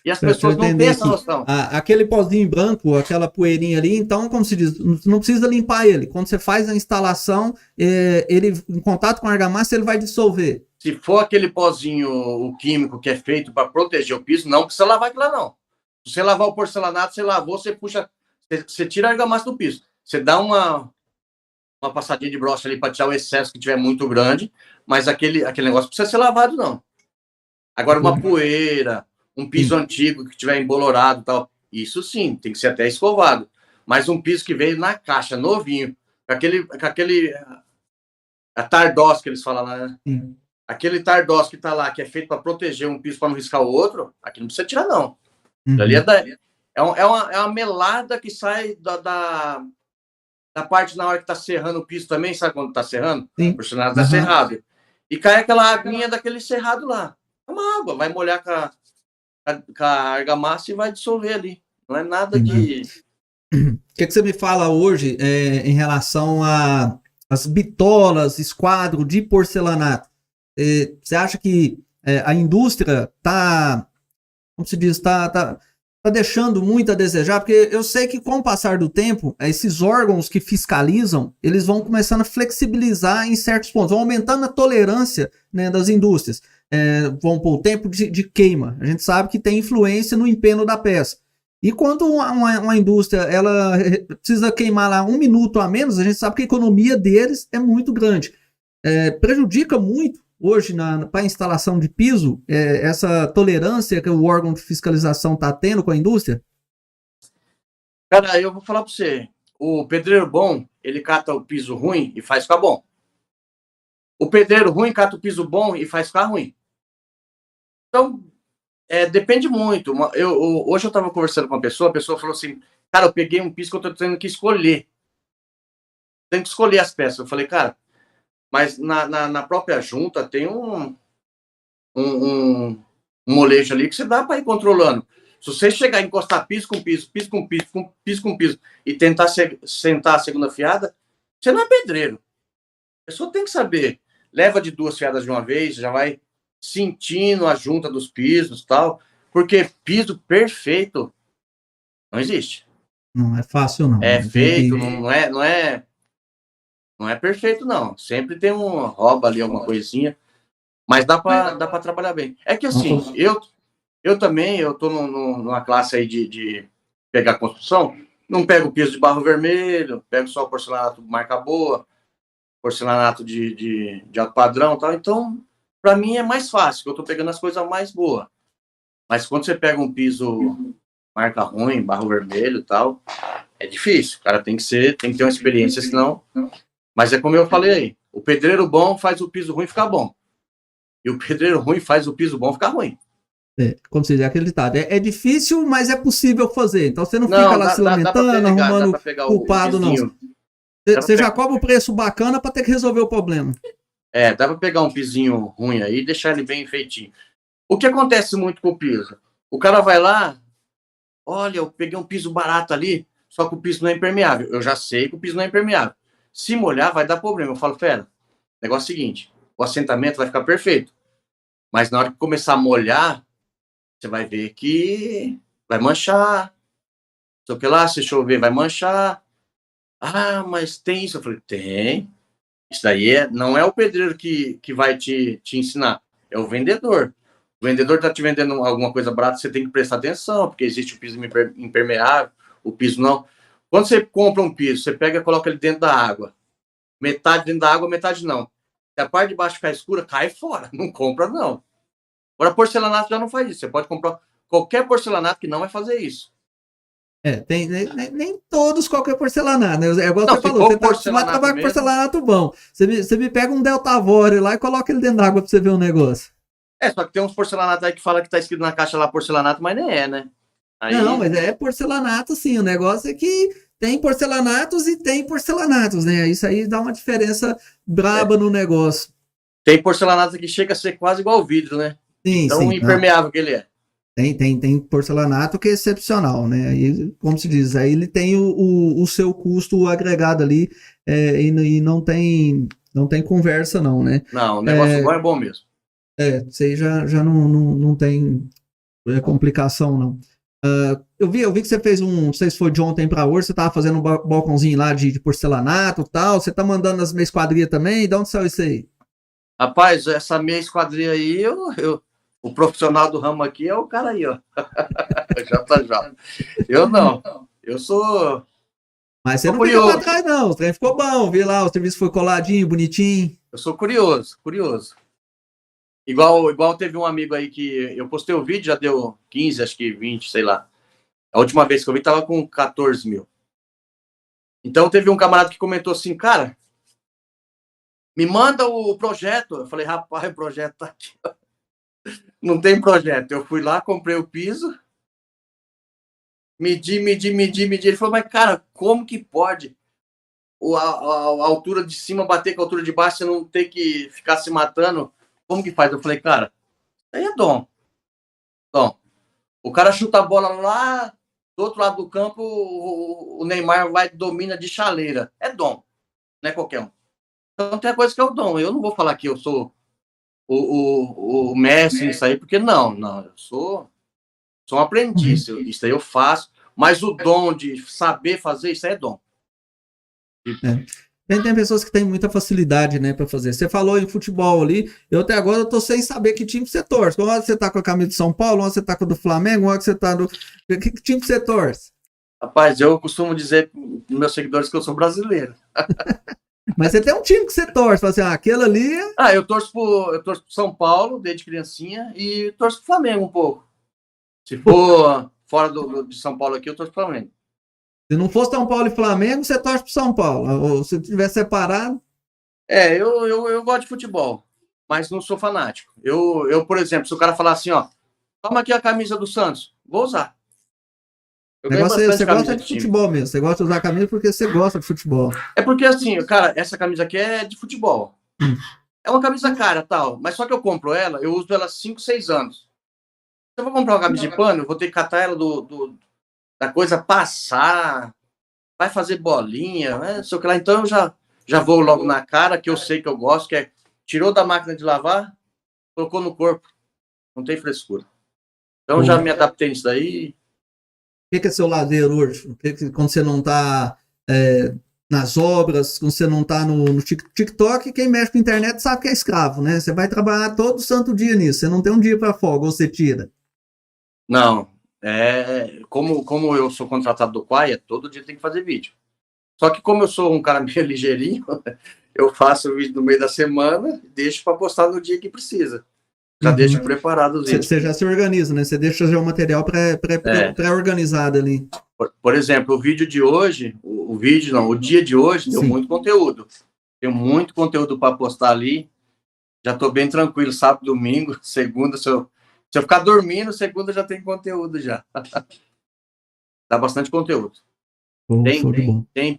E as Deixa eu pessoas não têm entender essa aqui. noção. Aquele pozinho branco, aquela poeirinha ali, então, como se diz, não precisa limpar ele. Quando você faz a instalação, ele, em contato com a argamassa, ele vai dissolver. Se for aquele pozinho, o químico que é feito para proteger o piso, não precisa lavar aquilo lá, não. Se você lavar o porcelanato, você lavou, você puxa, você tira a argamassa do piso. Você dá uma passadinha de brocha ali para tirar o excesso que tiver muito grande, mas aquele negócio não precisa ser lavado, não. Agora, uma poeira, um piso antigo que tiver embolorado e tal, isso sim, tem que ser até escovado. Mas um piso que veio na caixa, novinho, com aquele a tardós que eles falam lá, né? Sim. Aquele tardós que tá lá, que é feito para proteger um piso para não riscar o outro, aqui não precisa tirar, não. Uhum. Ali é uma melada que sai da parte na hora que tá serrando o piso também, sabe quando tá serrando? Sim. O porcelanato tá serrado. E cai aquela aguinha daquele serrado lá. É uma água, vai molhar com a argamassa e vai dissolver ali. Não é nada que... O que você me fala hoje em relação às bitolas, esquadro de porcelanato? Você acha que a indústria está, como se diz, tá deixando muito a desejar? Porque eu sei que com o passar do tempo, esses órgãos que fiscalizam, eles vão começando a flexibilizar em certos pontos, vão aumentando a tolerância, né, das indústrias. Vão pôr o tempo de queima. A gente sabe que tem influência no empenho da peça. E quando uma indústria ela precisa queimar lá 1 minuto a menos, a gente sabe que a economia deles é muito grande. Prejudica muito hoje para a instalação de piso essa tolerância que o órgão de fiscalização está tendo com a indústria? Cara, eu vou falar para você. O pedreiro bom, ele cata o piso ruim e faz ficar bom. O pedreiro ruim cata o piso bom e faz ficar ruim. Então, depende muito. Hoje eu estava conversando com uma pessoa, a pessoa falou assim, cara, eu peguei um piso que eu estou tendo que escolher. Tenho que escolher as peças. Eu falei, cara, mas na própria junta tem um molejo ali que você dá para ir controlando. Se você chegar e encostar piso com piso, piso com piso, piso com piso, e tentar sentar a segunda fiada, você não é pedreiro. A pessoa tem que saber. Leva de 2 fiadas de uma vez, já vai sentindo a junta dos pisos e tal, porque piso perfeito não existe. Não é fácil, não. É feito, não é perfeito, não. Sempre tem um rouba ali, alguma coisinha, mas dá para trabalhar bem. É que assim, eu também, eu tô numa classe aí de pegar construção, não pego piso de barro vermelho, pego só porcelanato marca boa, porcelanato de alto padrão e tal, então para mim é mais fácil, porque eu tô pegando as coisas mais boas. Mas quando você pega um piso marca ruim, barro vermelho e tal, é difícil. O cara tem que ter uma experiência, senão... Mas é como eu falei aí, o pedreiro bom faz o piso ruim ficar bom. E o pedreiro ruim faz o piso bom ficar ruim. Como se diz, aquele ditado. É difícil, mas é possível fazer. Então você não fica lá se lamentando, arrumando culpado, não. Você já cobra o preço bacana para ter que resolver o problema. Dá para pegar um pisinho ruim aí e deixar ele bem feitinho. O que acontece muito com o piso? O cara vai lá, olha, eu peguei um piso barato ali, só que o piso não é impermeável. Eu já sei que o piso não é impermeável. Se molhar, vai dar problema. Eu falo, fera, negócio é o seguinte, o assentamento vai ficar perfeito. Mas na hora que começar a molhar, você vai ver que vai manchar. Sei o que lá, se chover, vai manchar. Ah, mas tem isso. Eu falei, tem. Isso daí não é o pedreiro que vai te ensinar, é o vendedor. O vendedor está te vendendo alguma coisa barata, você tem que prestar atenção, porque existe o piso impermeável, o piso não. Quando você compra um piso, você pega e coloca ele dentro da água. Metade dentro da água, metade não. Se a parte de baixo ficar escura, cai fora. Não compra, não. Agora, porcelanato já não faz isso. Você pode comprar qualquer porcelanato que não vai fazer isso. Nem todos qualquer porcelanato, né? É igual Não, você se falou, for você tá acostumado a porcelanato trabalhar com mesmo, porcelanato bom. Você me pega um Deltavore lá e coloca ele dentro d'água pra você ver o negócio. só que tem uns porcelanatos aí que fala que tá escrito na caixa lá porcelanato, mas nem é, né? Não, Aí, mas é porcelanato, sim. O negócio é que tem porcelanatos e tem porcelanatos, né? Isso aí dá uma diferença é, braba no negócio. tem porcelanato que chega a ser quase igual ao vidro, né? De Sim, tão sim, não. impermeável que ele é. Tem porcelanato que é excepcional, né? Aí, como se diz, aí ele tem o seu custo agregado ali, e não tem conversa, não, né? Não, o negócio bom é bom mesmo. Isso aí já não tem complicação, não. Eu vi que você fez não sei se foi de ontem para hoje, você tava fazendo um balcãozinho lá de porcelanato e tal, você tá mandando as minhas esquadrias também, de onde saiu isso aí? Rapaz, essa minha esquadrilha aí, o profissional do ramo aqui é o cara aí, ó. JJ. Eu não. Eu sou Mas você Tô não fica para curioso. trás, não, o trem ficou bom, vi lá, o serviço foi coladinho, bonitinho. Eu sou curioso, curioso. Igual teve um amigo aí que eu postei o vídeo, já deu 15, acho que 20, sei lá. A última vez que eu vi tava com 14 mil. Então teve um camarada que comentou assim, cara, me manda o projeto. Eu falei, rapaz, o projeto tá aqui. Não tem projeto. Eu fui lá, comprei o piso, medi. Ele falou, mas cara, como que pode a altura de cima bater com a altura de baixo, você não ter que ficar se matando? Como que faz? Eu falei, cara, aí é dom. Dom. O cara chuta a bola lá do outro lado do campo, o Neymar vai domina de chaleira. É dom, não é qualquer um. Então tem a coisa que é o dom. Eu não vou falar que eu sou o mestre nisso aí, porque não, eu sou um aprendiz. Isso aí eu faço, mas o dom de saber fazer isso aí é dom. Tem pessoas que têm muita facilidade, né, para fazer. Você falou em futebol ali, eu até agora eu tô sem saber que time você torce. Uma hora você tá com a camisa de São Paulo, uma hora você tá com a do Flamengo, uma hora você tá do... Que time você torce? Rapaz, eu costumo dizer para meus seguidores que eu sou brasileiro. Mas você tem um time que você torce, fala assim, aquele ali... Eu torço pro São Paulo, desde criancinha, e torço pro Flamengo um pouco. Se for fora de São Paulo aqui, eu torço pro Flamengo. Se não fosse São Paulo e Flamengo, você torce pro São Paulo. Ou se tiver separado... Eu gosto de futebol, mas não sou fanático. Por exemplo, se o cara falar assim, ó, toma aqui a camisa do Santos, vou usar. Eu ganho Negócio bastante você gosta camisa de de time. futebol mesmo. Você gosta de usar a camisa porque você gosta de futebol. É porque assim, cara, essa camisa aqui é de futebol. É uma camisa cara, tal, mas só que eu compro ela, eu uso ela 5, 6 anos. Se eu vou comprar uma camisa de pano, eu vou ter que catar ela da coisa passar, vai fazer bolinha, né? Sei lá. Então eu já vou logo na cara, que eu sei que eu gosto, que é tirou da máquina de lavar, colocou no corpo. Não tem frescura. Então já me adaptei nisso daí. O que é seu lazer hoje? Quando você não está nas obras, quando você não está no TikTok, quem mexe com a internet sabe que é escravo, né? Você vai trabalhar todo santo dia nisso. Você não tem um dia para folga, ou você tira. Não. Como eu sou contratado do Quaia, todo dia tem que fazer vídeo. Só que como eu sou um cara meio ligeirinho, eu faço o vídeo no meio da semana e deixo para postar no dia que precisa. Já deixo preparado os vídeos. Você já se organiza, né? Você deixa já o material pré-organizado ali. Por exemplo, o vídeo de hoje, o dia de hoje deu muito conteúdo. Tem muito conteúdo para postar ali. Já estou bem tranquilo, sábado, domingo, segunda, se eu ficar dormindo, segunda já tem conteúdo já. Dá bastante conteúdo. Tem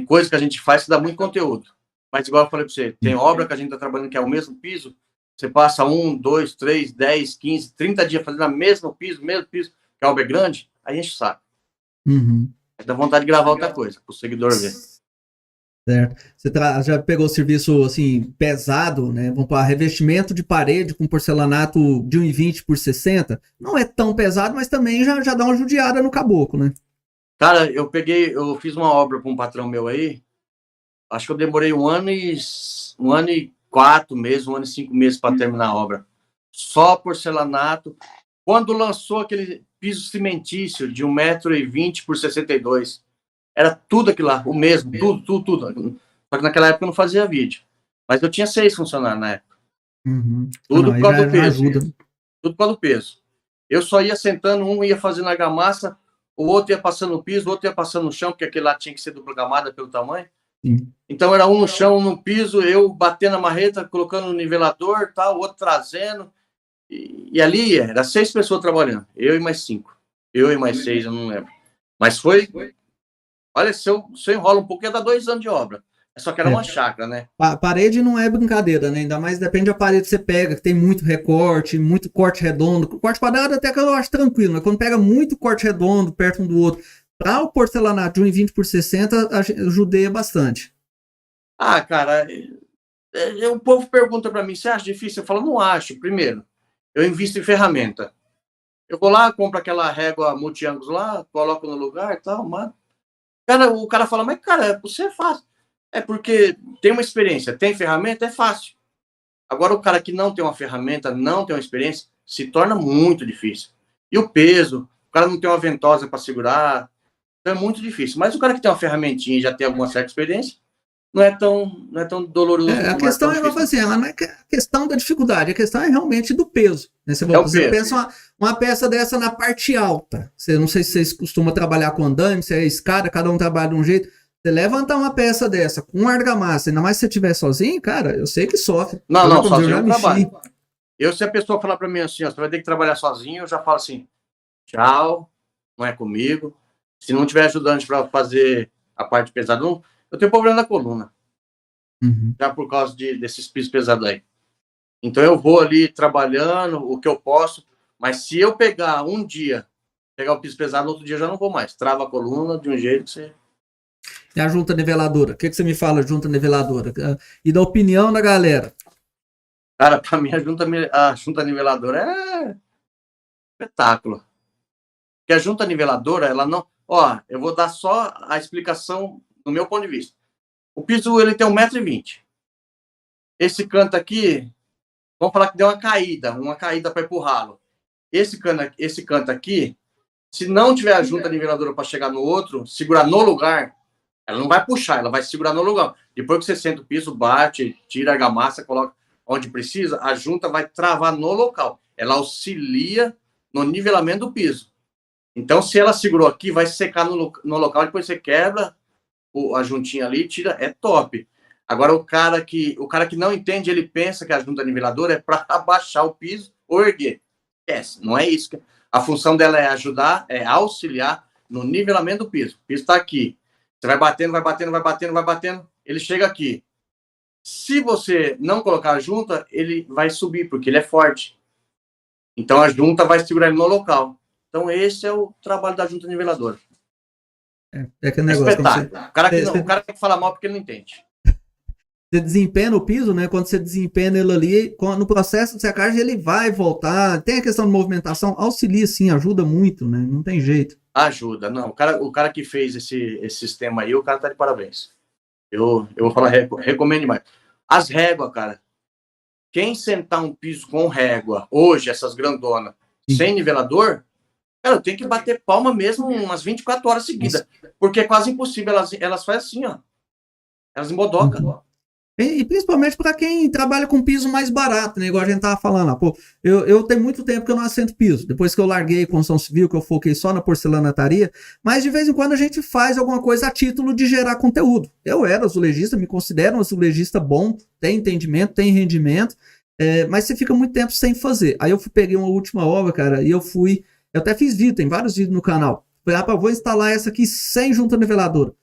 coisa que a gente faz que dá muito conteúdo. Mas igual eu falei para você, tem obra que a gente está trabalhando que é o mesmo piso, você passa 1, 2, 3, 10, 15, 30 dias fazendo o mesmo piso, que a obra é grande, aí enche o saco. Aí dá vontade de gravar outra coisa, para o seguidor ver. Certo. Você já pegou o serviço assim, pesado, né? Vamos para revestimento de parede com porcelanato de 1,20 por 60. Não é tão pesado, mas também já dá uma judiada no caboclo, né? Cara, eu fiz uma obra para um patrão meu aí. Acho que eu demorei 1 ano e 4 meses, 1 ano e 5 meses para terminar a obra. Só porcelanato. Quando lançou aquele piso cimentício de 1,20 m por 62, era tudo aquilo lá, o mesmo, tudo. Só que naquela época eu não fazia vídeo. Mas eu tinha 6 funcionários na época. Tudo por causa do peso. Tudo por causa do peso. Eu só ia sentando, um ia fazendo argamassa, o outro ia passando no piso, o outro ia passando no chão, porque aquele lá tinha que ser dupla camada pelo tamanho. Sim. Então era um no chão, um no piso, eu batendo a marreta, colocando no nivelador, tal, o outro trazendo. E ali era 6 pessoas trabalhando, eu e mais 5. Eu e mais 6, eu não lembro. Mas foi... Olha, se eu enrolo um pouco, ia dar 2 anos de obra. Só que era uma chácara, né? Parede não é brincadeira, né? Ainda mais depende da parede que você pega, que tem muito recorte, muito corte redondo. Corte quadrado até que eu acho tranquilo, mas quando pega muito corte redondo perto um do outro, para o porcelanato de 1,20 por 60, judeia bastante. Ah, cara, o povo pergunta para mim, você acha difícil? Eu falo, não acho. Primeiro, eu invisto em ferramenta. Eu vou lá, compro aquela régua multi-ângulos lá, coloco no lugar e tal, mas... o cara fala, mas cara, você é fácil. É porque tem uma experiência, tem ferramenta, é fácil. Agora, o cara que não tem uma ferramenta, não tem uma experiência, se torna muito difícil. E o peso, o cara não tem uma ventosa para segurar, então é muito difícil. Mas o cara que tem uma ferramentinha e já tem alguma certa experiência, não é tão doloroso. A questão é assim, ela não é questão da dificuldade, a questão é realmente do peso. Né? Você pensa uma peça dessa na parte alta. Você, não sei se vocês costumam trabalhar com andame, se é escada, cada um trabalha de um jeito. Você levantar uma peça dessa com argamassa, ainda mais se você estiver sozinho, cara, eu sei que sofre. Não, sozinho eu trabalho. Se a pessoa falar para mim assim, ó, você vai ter que trabalhar sozinho, eu já falo assim, tchau, não é comigo. Se não tiver ajudante para fazer a parte pesada, eu tenho problema na coluna. Já por causa desses pisos pesados aí. Então eu vou ali trabalhando o que eu posso, mas se eu pegar um dia, pegar o piso pesado, no outro dia eu já não vou mais. Trava a coluna de um jeito que você... E a junta niveladora? O que você me fala de junta niveladora? E da opinião da galera? Cara, para mim a junta niveladora é espetáculo. Porque a junta niveladora, ela não... Ó, eu vou dar só a explicação do meu ponto de vista. O piso, ele tem 1,20 m. Esse canto aqui, vamos falar que deu uma caída para empurrá-lo. Esse canto aqui, se não tiver a junta niveladora para chegar no outro, segurar no lugar, ela não vai puxar, ela vai segurar no lugar. Depois que você senta o piso, bate, tira a argamassa, coloca onde precisa, a junta vai travar no local. Ela auxilia no nivelamento do piso. Então, se ela segurou aqui, vai secar no local, depois você quebra a juntinha ali, tira, é top. Agora, o cara que não entende, ele pensa que a junta niveladora é para abaixar o piso ou erguer. Não é isso. A função dela é ajudar, é auxiliar no nivelamento do piso. O piso está aqui. Você vai batendo, vai batendo, vai batendo, vai batendo, ele chega aqui. Se você não colocar a junta, ele vai subir, porque ele é forte. Então, a junta vai segurar ele no local. Então, esse é o trabalho da junta niveladora. É aquele negócio. O cara que fala mal porque ele não entende. Você desempenha o piso, né? Quando você desempenha ele ali, no processo de secagem, ele vai voltar. Tem a questão de movimentação, auxilia sim, ajuda muito, né? Não tem jeito. Ajuda, não. O cara que fez esse sistema aí, o cara tá de parabéns. Eu vou falar, recomendo demais. As réguas, cara. Quem sentar um piso com régua, hoje, essas grandonas, sem nivelador, cara, eu tenho que bater palma mesmo umas 24 horas seguidas. Porque é quase impossível. Elas fazem assim, ó. Elas embodocam. E principalmente para quem trabalha com piso mais barato, né? Igual a gente tava falando lá. Pô, eu tenho muito tempo que eu não assento piso. Depois que eu larguei construção civil, que eu foquei só na porcelanataria. Mas de vez em quando a gente faz alguma coisa a título de gerar conteúdo. Eu era azulejista, me considero um azulejista bom, tem entendimento, tem rendimento. Mas você fica muito tempo sem fazer. Aí eu peguei uma última obra, cara, e eu até fiz vídeo, tem vários vídeos no canal. Falei, vou instalar essa aqui sem junta niveladora.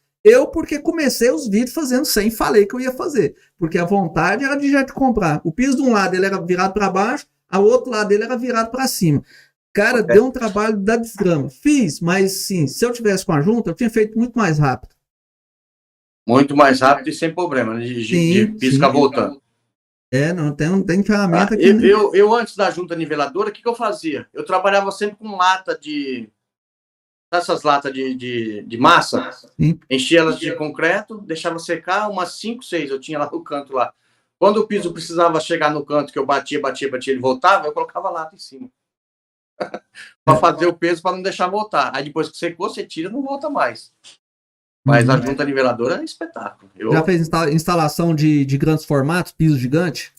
Porque comecei os vídeos fazendo sem, falei que eu ia fazer. Porque a vontade era de já te comprar. O piso de um lado ele era virado para baixo, o outro lado dele era virado para cima. Cara, deu um trabalho da desgrama. Fiz, mas sim, se eu tivesse com a junta, eu tinha feito muito mais rápido. Muito mais rápido e sem problema, né? De piso ficar voltando. Não tem ferramenta aqui. Eu, antes da junta niveladora, o que eu fazia? Eu trabalhava sempre com lata essas latas de massa, enchia elas de concreto, deixava secar, umas 5, 6 eu tinha lá no canto lá. Quando o piso precisava chegar no canto, que eu batia, ele voltava, eu colocava a lata em cima. Para fazer o peso, para não deixar voltar. Aí depois que secou, você tira, não volta mais. Mas a junta niveladora é espetáculo. Já fez instalação de grandes formatos, piso gigante?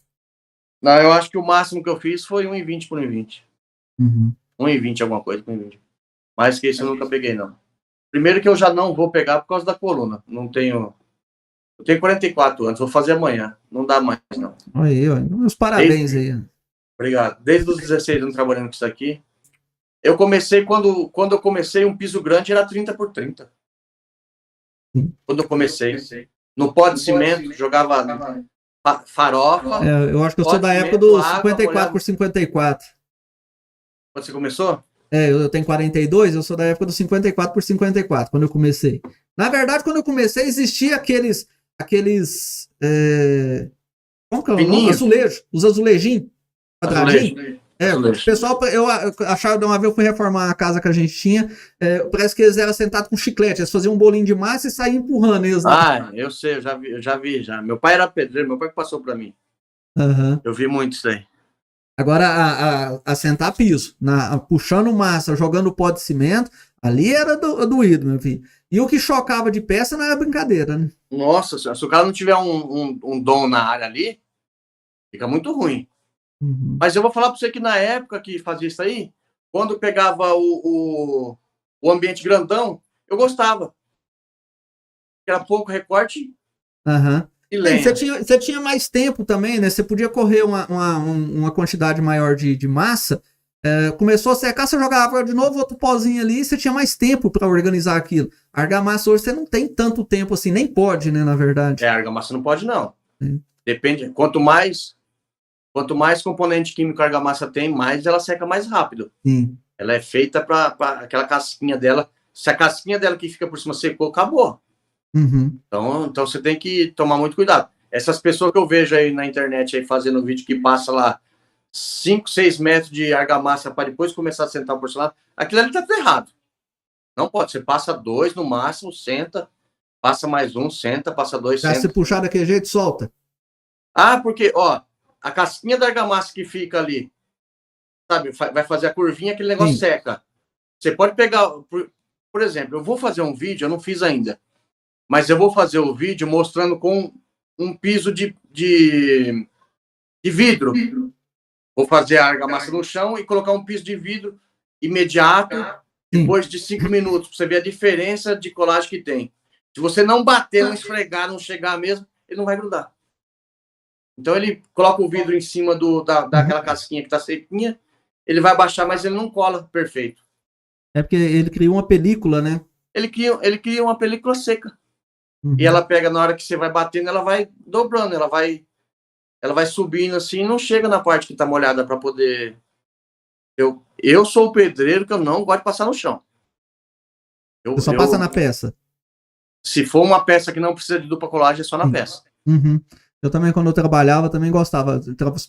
Não, eu acho que o máximo que eu fiz foi 1,20 por 1,20. 1,20 1,20 alguma coisa. 1,20. Mais que isso eu nunca peguei, não. Primeiro que eu já não vou pegar por causa da coluna. Não tenho... Eu tenho 44 anos, vou fazer amanhã. Não dá mais, não. Aí, ó. Meus parabéns aí. Obrigado. Desde os 16 anos trabalhando com isso aqui. Eu comecei, quando eu comecei, um piso grande era 30 por 30. Quando eu comecei. No pó de cimento, jogava farofa. Eu acho que eu sou da época do 54 por 54. Quando você começou? Eu tenho 42, eu sou da época do 54 por 54, quando eu comecei. Na verdade, quando eu comecei, existia aqueles como que é o nome? Azulejo, os azulejinhos, quadradinhos. O pessoal, eu achava, de uma vez eu fui reformar a casa que a gente tinha, parece que eles eram sentados com chiclete, eles faziam um bolinho de massa e saíam empurrando eles. Eu sei, eu já vi. Meu pai era pedreiro, meu pai que passou pra mim. Eu vi muito isso aí. Agora, assentar piso, puxando massa, jogando pó de cimento, ali era doído, meu filho. E o que chocava de peça não era brincadeira, né? Nossa, se o cara não tiver um dom na área ali, fica muito ruim. Uhum. Mas eu vou falar para você que na época que fazia isso aí, quando pegava o ambiente grandão, eu gostava. Era pouco recorte e lenha. Você tinha mais tempo também, né? Você podia correr uma quantidade maior de massa. Começou a secar, você jogava de novo outro pozinho ali e você tinha mais tempo para organizar aquilo. A argamassa hoje você não tem tanto tempo assim, nem pode, né, na verdade. A argamassa não pode, não. Depende. Quanto mais componente químico a argamassa tem, mais ela seca mais rápido. Sim. Ela é feita para aquela casquinha dela. Se a casquinha dela que fica por cima secou, acabou. Uhum. Então você tem que tomar muito cuidado. Essas pessoas que eu vejo aí na internet aí fazendo vídeo que passa lá 5, 6 metros de argamassa para depois começar a sentar o porcelanato, aquilo ali tá tudo errado. Não pode. Você passa 2 no máximo, senta, passa mais 1, senta, passa 2, senta. Se puxar daquele jeito, solta. Porque, a casquinha da argamassa que fica ali, sabe, vai fazer a curvinha, aquele negócio seca. Você pode pegar, por exemplo, eu vou fazer um vídeo, eu não fiz ainda, mas eu vou fazer o vídeo mostrando com um piso de vidro. Vou fazer a argamassa no chão e colocar um piso de vidro imediato, depois de 5 minutos, para você ver a diferença de colagem que tem. Se você não bater, não esfregar, não chegar mesmo, ele não vai grudar. Então ele coloca o vidro em cima daquela casquinha que está sequinha, ele vai baixar, mas ele não cola perfeito. É porque ele cria uma película, né? Ele cria uma película seca. E ela pega, na hora que você vai batendo, ela vai dobrando, ela vai subindo assim, e não chega na parte que está molhada para poder... Eu sou o pedreiro que eu não gosto de passar no chão. Você só passa na peça? Se for uma peça que não precisa de dupla colagem, é só na peça. Eu também, quando eu trabalhava, também gostava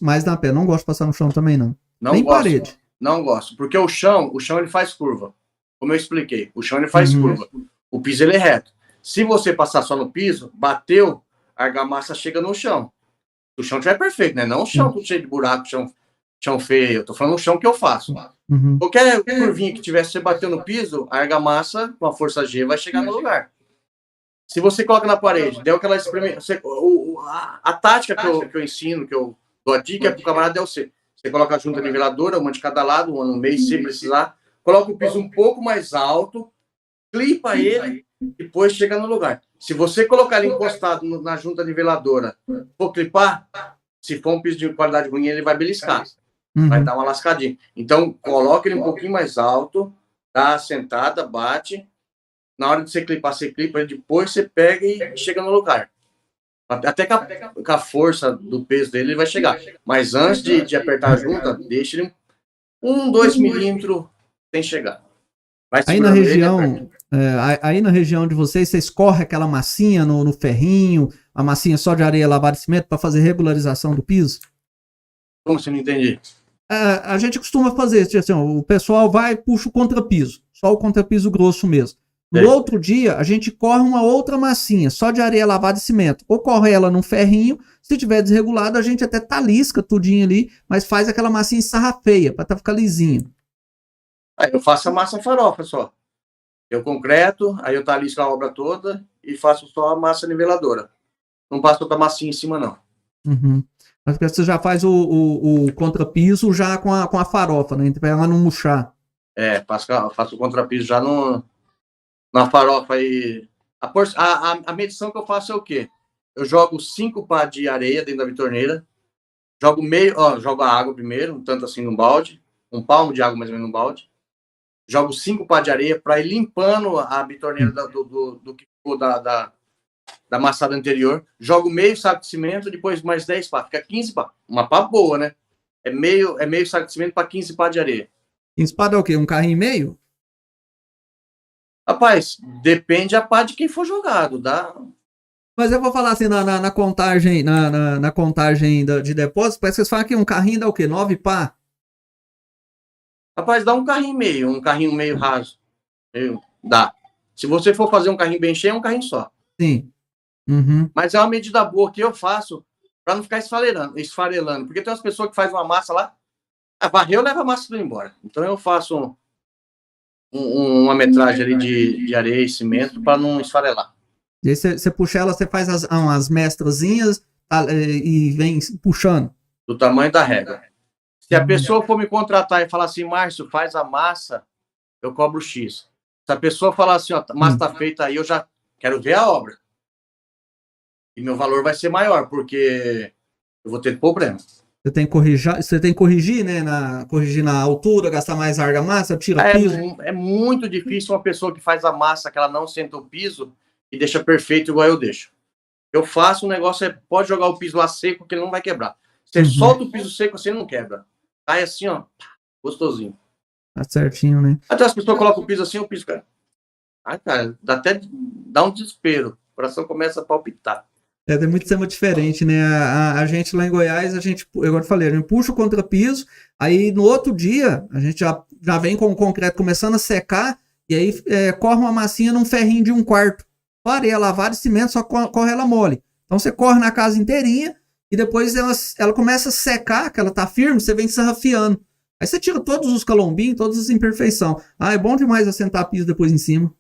mais na peça. Não gosto de passar no chão também, não. Nem parede. Não gosto, porque o chão ele faz curva. Como eu expliquei, o chão ele faz curva. O piso ele é reto. Se você passar só no piso, bateu, a argamassa chega no chão. Se o chão estiver perfeito, né? Não o chão cheio de buraco, chão feio. Eu tô falando o chão que eu faço. Qualquer curvinha que tivesse, você bateu no piso, a argamassa, com a força G, vai chegar no lugar. Se você coloca na parede, deu aquela experimentação. A tática que eu ensino, que eu dou a dica, é pro camarada você coloca a junta niveladora, uma de cada lado, uma no meio, se precisar. Coloca o piso um pouco mais alto, clipa ele, depois chega no lugar. Se você colocar ele encostado na junta niveladora, for clipar, se for um piso de qualidade ruim, ele vai beliscar. Vai dar uma lascadinha. Então, coloca ele um pouquinho mais alto, dá a sentada, bate. Na hora de você clipar, depois você pega e chega no lugar. Até com a força do peso dele, ele vai chegar. Mas antes de apertar a junta, deixa ele 2 milímetros sem chegar. Aí na região de vocês escorre aquela massinha no ferrinho, a massinha só de areia lavada de cimento para fazer regularização do piso? Como você não entende? A gente costuma fazer assim, o pessoal vai e puxa o contrapiso, só o contrapiso grosso mesmo. No outro dia, a gente corre uma outra massinha, só de areia lavada de cimento. Ou corre ela num ferrinho, se tiver desregulado, a gente até talisca tudinho ali, mas faz aquela massinha sarrafeia, para ficar lisinho. Eu faço a massa farofa só. Eu concreto, aí eu talisco a obra toda e faço só a massa niveladora. Não passo outra massinha em cima, não. Mas você já faz o contrapiso já com a farofa, né? Para ela não murchar. Faço o contrapiso já na farofa aí. A medição que eu faço é o quê? Eu jogo 5 pá de areia dentro da bitorneira, jogo a água primeiro, um tanto assim no balde, um palmo de água mais ou menos no balde, jogo 5 pá de areia para ir limpando a bitorneira do que ficou da amassada anterior, jogo meio saco de cimento, depois mais 10 pá, fica 15 pá, uma pá boa, né? É meio saco de cimento para 15 pá de areia. 15 pá é o quê? Um carrinho e meio? Rapaz, depende a pá de quem for jogado, dá... Mas eu vou falar assim, na contagem, na contagem de depósito, parece que vocês falam que um carrinho dá o quê? 9 pá? Rapaz, dá um carrinho meio raso. Dá. Se você for fazer um carrinho bem cheio, é um carrinho só. Sim. Uhum. Mas é uma medida boa que eu faço para não ficar esfarelando. Porque tem umas pessoas que fazem uma massa lá, varreu, leva a massa tudo embora. Então eu faço uma metragem ali de areia e cimento para não esfarelar. E aí você puxa ela, você faz as mestrazinhas e vem puxando. Do tamanho da régua. Se a pessoa for me contratar e falar assim, Márcio, faz a massa, eu cobro X. Se a pessoa falar assim, ó, a massa tá feita aí, eu já quero ver a obra. E meu valor vai ser maior, porque eu vou ter problema. Você tem que corrigir, né? Corrigir na altura, gastar mais argamassa, tira piso. É muito difícil uma pessoa que faz a massa, que ela não senta o piso e deixa perfeito igual eu deixo. Eu faço um negócio, pode jogar o piso lá seco que ele não vai quebrar. Você solta o piso seco, você não quebra. Aí assim, ó, gostosinho. Tá certinho, né? Até as pessoas colocam o piso assim, o piso, cara. Ah, cara, dá um desespero. O coração começa a palpitar. Tem muito sistema diferente, né? A gente lá em Goiás, eu agora falei, a gente puxa o contrapiso, aí no outro dia, a gente já vem com o concreto começando a secar, e aí corre uma massinha num ferrinho de 1/4. Areia lavada e cimento, só corre ela mole. Então você corre na casa inteirinha, e depois ela começa a secar, que ela tá firme, você vem sarrafiando. Aí você tira todos os calombinhos, todas as imperfeições. É bom demais assentar piso depois em cima.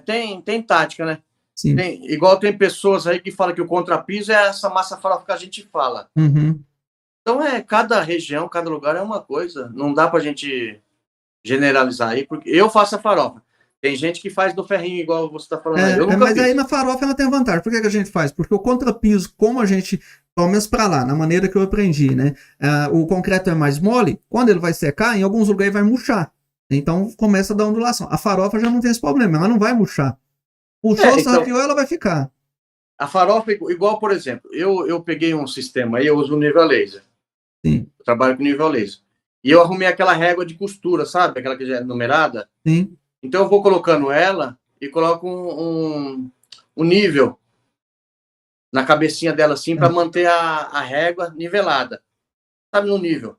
Tem tática, né? Sim. Igual tem pessoas aí que falam que o contrapiso é essa massa farofa que a gente fala. Uhum. Então cada região, cada lugar é uma coisa. Não dá pra gente generalizar aí, porque eu faço a farofa. Tem gente que faz do ferrinho, igual você tá falando aí. Eu nunca mas fiz. aí na farofa ela tem vantagem. Por que a gente faz? Porque o contrapiso, como a gente, pelo menos pra lá, na maneira que eu aprendi, né? O concreto é mais mole, quando ele vai secar, em alguns lugares vai murchar. Então começa a dar ondulação. A farofa já não tem esse problema, ela não vai murchar. Puxou, sarrafiou, ela vai ficar. A farofa, igual, por exemplo, eu peguei um sistema aí, eu uso o nível laser. Sim. Eu trabalho com nível laser. E eu arrumei aquela régua de costura, sabe? Aquela que já é numerada. Sim. Então eu vou colocando ela e coloco um nível na cabecinha dela assim para manter a régua nivelada. Sabe, no nível.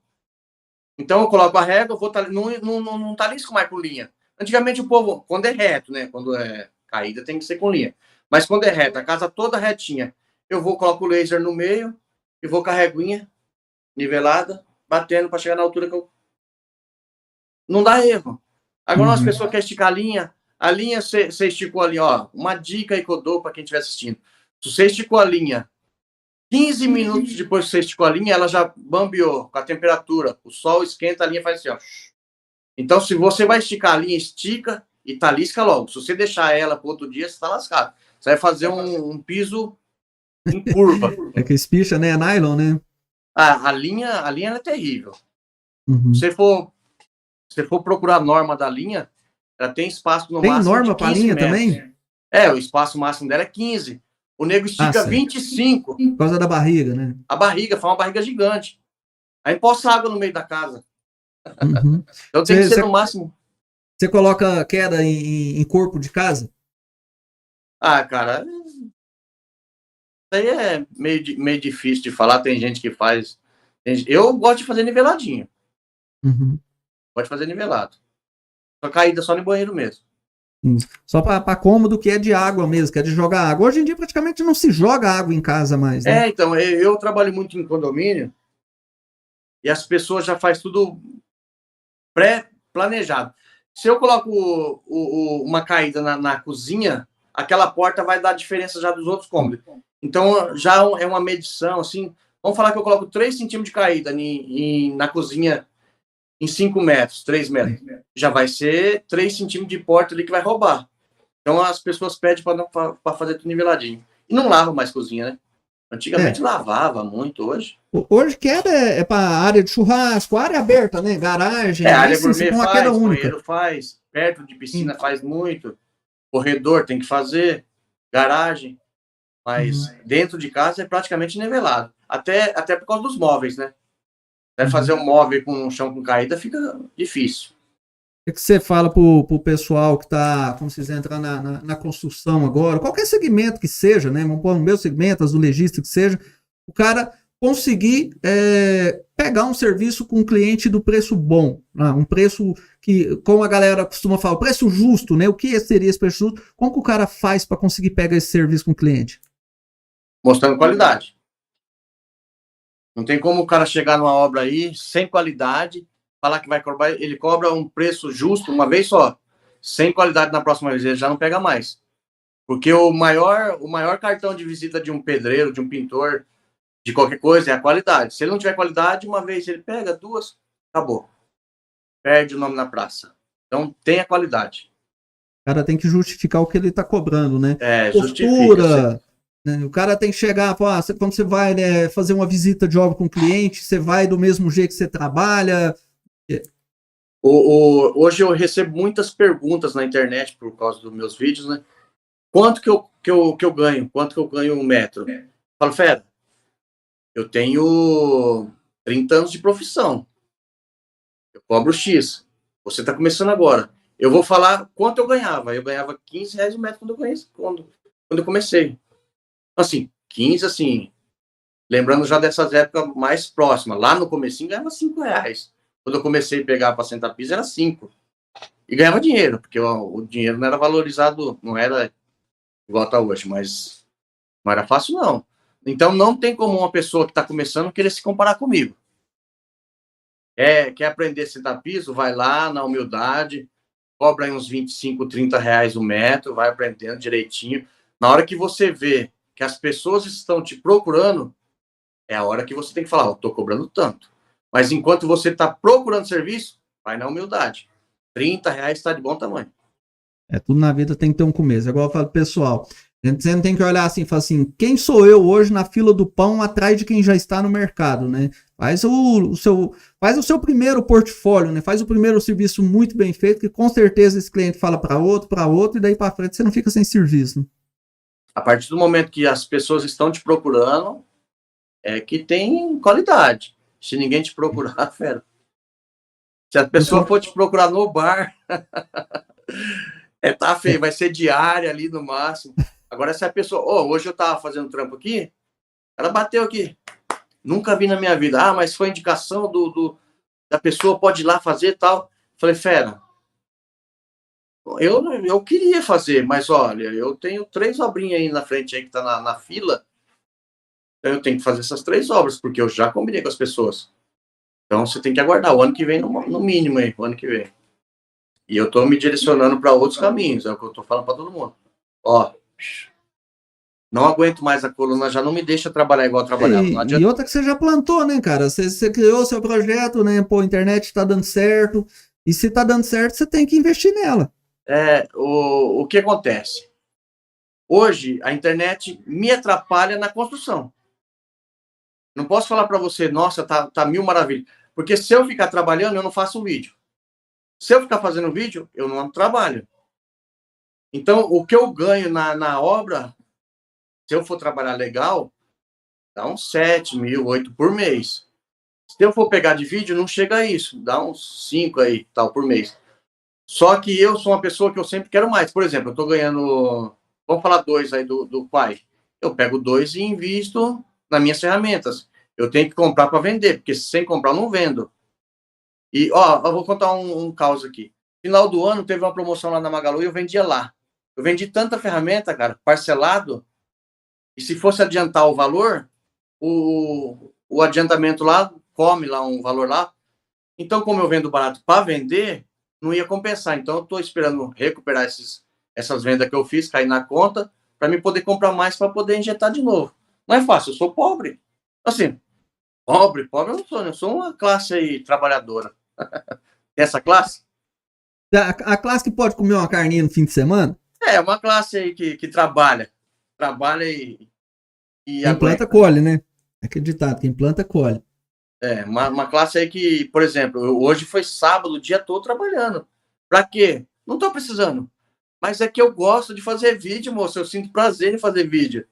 Então eu coloco a régua, não talisco mais com linha. Antigamente o povo, quando é reto, né? Quando é caída tem que ser com linha. Mas quando é reta, a casa toda retinha, eu coloco o laser no meio e vou com a reguinha nivelada, batendo para chegar na altura que eu... Não dá erro. Agora as pessoas querem esticar a linha você esticou ali, ó, uma dica aí que eu dou para quem estiver assistindo. Se você esticou a linha, 15 minutos depois que você esticou a linha, ela já bambeou com a temperatura, o sol esquenta, a linha faz assim, ó. Então, se você vai esticar a linha, estica e talisca logo. Se você deixar ela para outro dia, você está lascado. Você vai fazer um piso em curva. É que espicha, né? É nylon, né? A linha é terrível. Se você for procurar a norma da linha, ela tem espaço no máximo. Tem norma para linha metros. também? O espaço máximo dela é 15. O nego estica 25. Por causa da barriga, né? A barriga, faz uma barriga gigante. Aí poça água no meio da casa. Então tem que ser no máximo. Você coloca queda em corpo de casa? Cara, isso aí é meio difícil de falar. Tem gente que faz. Eu gosto de fazer niveladinho. Gosto de fazer nivelado. Só caída só no banheiro mesmo. Só para cômodo que é de água mesmo, que é de jogar água. Hoje em dia praticamente não se joga água em casa mais, né? Então, eu trabalho muito em condomínio e as pessoas já fazem tudo pré-planejado. Se eu coloco uma caída na cozinha, aquela porta vai dar diferença já dos outros cômodos. Então, já é uma medição, assim, vamos falar que eu coloco 3 centímetros de caída na cozinha em 5 metros, 3 metros, já vai ser 3 centímetros de porta ali que vai roubar. Então as pessoas pedem para fazer tudo niveladinho. E não lavam mais cozinha, né? Antigamente lavava muito, hoje. Hoje quebra é para área de churrasco, área aberta, né? Garagem. Área gourmet faz, banheiro faz, perto de piscina faz muito, corredor tem que fazer, garagem, mas dentro de casa é praticamente nivelado. Até por causa dos móveis, né? Fazer um móvel com um chão com caída fica difícil. O que você fala pro pessoal que está, como vocês entram na construção agora, qualquer segmento que seja, né? Vamos pôr no meu segmento, azulejista que seja, o cara conseguir pegar um serviço com um cliente do preço bom, né? Um preço que, como a galera costuma falar, o preço justo, né? O que seria esse preço justo? Como que o cara faz para conseguir pegar esse serviço com o cliente? Mostrando qualidade. Não tem como o cara chegar numa obra aí sem qualidade, falar que vai cobrar, ele cobra um preço justo uma vez só. Sem qualidade na próxima vez, ele já não pega mais. Porque o maior cartão de visita de um pedreiro, de um pintor, de qualquer coisa, é a qualidade. Se ele não tiver qualidade, uma vez ele pega, 2, acabou. Perde o nome na praça. Então, tem a qualidade. O cara tem que justificar o que ele está cobrando, né? Postura, né? O cara tem que chegar, quando você vai, né, fazer uma visita de obra com o cliente, você vai do mesmo jeito que você trabalha. Hoje eu recebo muitas perguntas na internet por causa dos meus vídeos, né? Quanto que eu ganho? Quanto que eu ganho um metro? Falo, fera, eu tenho 30 anos de profissão. Eu cobro X. Você está começando agora. Eu vou falar quanto eu ganhava. Eu ganhava R$15 o metro quando eu comecei. Assim, 15, assim, lembrando já dessas épocas mais próximas. Lá no comecinho ganhava R$5. Quando eu comecei a pegar para sentar piso, era 5. E ganhava dinheiro, porque o dinheiro não era valorizado, não era igual está hoje, mas não era fácil, não. Então, não tem como uma pessoa que está começando querer se comparar comigo. Quer aprender a sentar piso? Vai lá, na humildade, cobra aí uns 25, R$30 o metro, vai aprendendo direitinho. Na hora que você vê que as pessoas estão te procurando, é a hora que você tem que falar, estou cobrando tanto. Mas enquanto você está procurando serviço, vai na humildade. R$30 está de bom tamanho. Tudo na vida tem que ter um começo. Agora eu falo, pessoal, você não tem que olhar assim, falar assim, quem sou eu hoje na fila do pão atrás de quem já está no mercado, né? Faz o seu primeiro portfólio, né? Faz o primeiro serviço muito bem feito, que com certeza esse cliente fala para outro, e daí para frente você não fica sem serviço, né? A partir do momento que as pessoas estão te procurando, é que tem qualidade. Se ninguém te procurar, fera. Se a pessoa for te procurar no bar, tá feio, vai ser diária ali no máximo. Agora, se a pessoa, hoje eu tava fazendo trampo aqui, ela bateu aqui. Nunca vi na minha vida. Mas foi indicação da pessoa, pode ir lá fazer e tal. Falei, fera, eu queria fazer, mas olha, eu tenho 3 obrinhas aí na frente aí que tá na fila. Então eu tenho que fazer essas 3 obras, porque eu já combinei com as pessoas. Então você tem que aguardar o ano que vem, no mínimo aí, o ano que vem. E eu tô me direcionando para outros caminhos, é o que eu tô falando para todo mundo. Não aguento mais a coluna, já não me deixa trabalhar igual eu trabalhava. E outra que você já plantou, né, cara? Você criou seu projeto, né? Pô, a internet tá dando certo. E se tá dando certo, você tem que investir nela. O que acontece? Hoje, a internet me atrapalha na construção. Não posso falar para você, nossa, tá mil maravilhas. Porque se eu ficar trabalhando, eu não faço um vídeo. Se eu ficar fazendo vídeo, eu não trabalho. Então, o que eu ganho na obra, se eu for trabalhar legal, dá uns 7 mil, 8 por mês. Se eu for pegar de vídeo, não chega a isso. Dá uns 5 aí, tal, por mês. Só que eu sou uma pessoa que eu sempre quero mais. Por exemplo, eu tô ganhando, vamos falar 2 aí do pai. Eu pego 2 e invisto nas minhas ferramentas. Eu tenho que comprar para vender, porque sem comprar eu não vendo. E, eu vou contar um caos aqui. Final do ano, teve uma promoção lá na Magalu e eu vendia lá. Eu vendi tanta ferramenta, cara, parcelado, e se fosse adiantar o valor, o adiantamento lá, come lá um valor lá. Então, como eu vendo barato para vender, não ia compensar. Então, eu estou esperando recuperar essas vendas que eu fiz, cair na conta, para me poder comprar mais, para poder injetar de novo. Não é fácil, eu sou pobre. Assim, pobre eu não sou, né? Eu sou uma classe aí trabalhadora. Essa classe? A classe que pode comer uma carninha no fim de semana? É, uma classe aí que trabalha. Trabalha e quem planta, colhe, né? É acreditado, quem planta, colhe. É, uma classe aí que, por exemplo, hoje foi sábado, o dia todo trabalhando. Pra quê? Não tô precisando. Mas é que eu gosto de fazer vídeo, moço. Eu sinto prazer em fazer vídeo.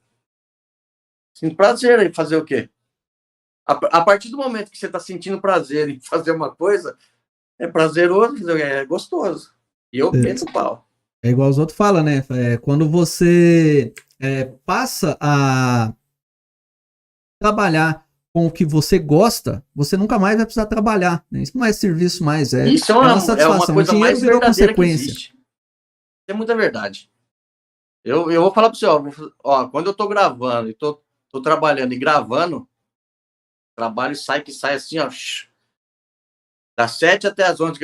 Sinto prazer em fazer o quê? A partir do momento que você tá sentindo prazer em fazer uma coisa, é prazeroso, é gostoso. E eu meto o pau. É igual os outros falam, né? Quando você passa a trabalhar com o que você gosta, você nunca mais vai precisar trabalhar. Né? Isso não é serviço mais, Isso é uma satisfação. É uma coisa o dinheiro mais virou verdadeira consequência. Que existe. É muita verdade. Eu vou falar para você, ó, quando eu tô gravando e tô trabalhando e gravando, trabalho sai assim, ó, das 7 até as 11,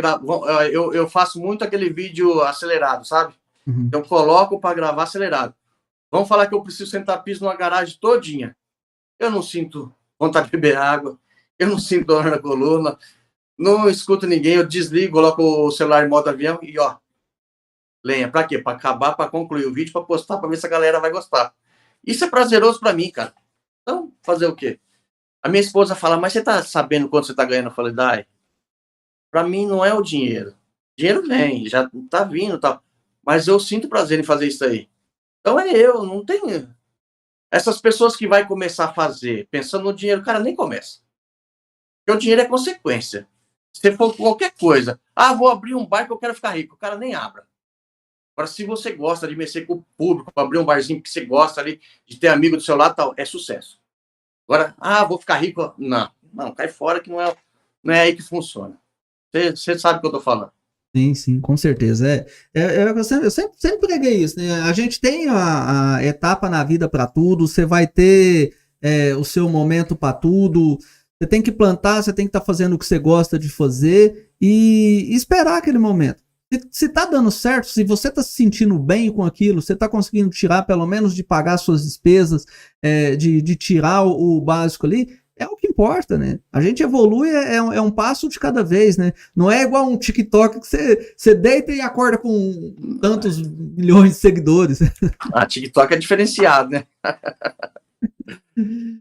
eu faço muito aquele vídeo acelerado, sabe? Uhum. Eu coloco para gravar acelerado. Vamos falar que eu preciso sentar piso numa garagem todinha. Eu não sinto vontade de beber água, eu não sinto dor na coluna, não escuto ninguém, eu desligo, coloco o celular em modo avião e ó, lenha. Para quê? Para acabar, para concluir o vídeo, para postar, para ver se a galera vai gostar. Isso é prazeroso para mim, cara. Então, fazer o quê? A minha esposa fala, mas você tá sabendo quanto você tá ganhando? Eu falei, Dai, para mim não é o dinheiro. O dinheiro vem, já tá vindo, tá. Mas eu sinto prazer em fazer isso aí. Então não tenho. Essas pessoas que vai começar a fazer pensando no dinheiro, cara, nem começa. Porque o dinheiro é consequência. Se for qualquer coisa, vou abrir um bar que eu quero ficar rico, o cara nem abra. Agora, se você gosta de mexer com o público, abrir um barzinho que você gosta ali, de ter amigo do seu lado, tal, é sucesso. Agora, vou ficar rico. Não, cai fora que não é aí que funciona. Você sabe o que eu tô falando. Sim, com certeza. Eu sempre preguei isso, né? A gente tem a etapa na vida para tudo, você vai ter o seu momento para tudo, você tem que plantar, você tem que estar fazendo o que você gosta de fazer e esperar aquele momento. Se tá dando certo, se você tá se sentindo bem com aquilo, você tá conseguindo tirar pelo menos de pagar suas despesas, de tirar o básico ali, é o que importa, né? A gente evolui, é um passo de cada vez, né? Não é igual um TikTok que você deita e acorda com tantos milhões de seguidores. TikTok é diferenciado, né?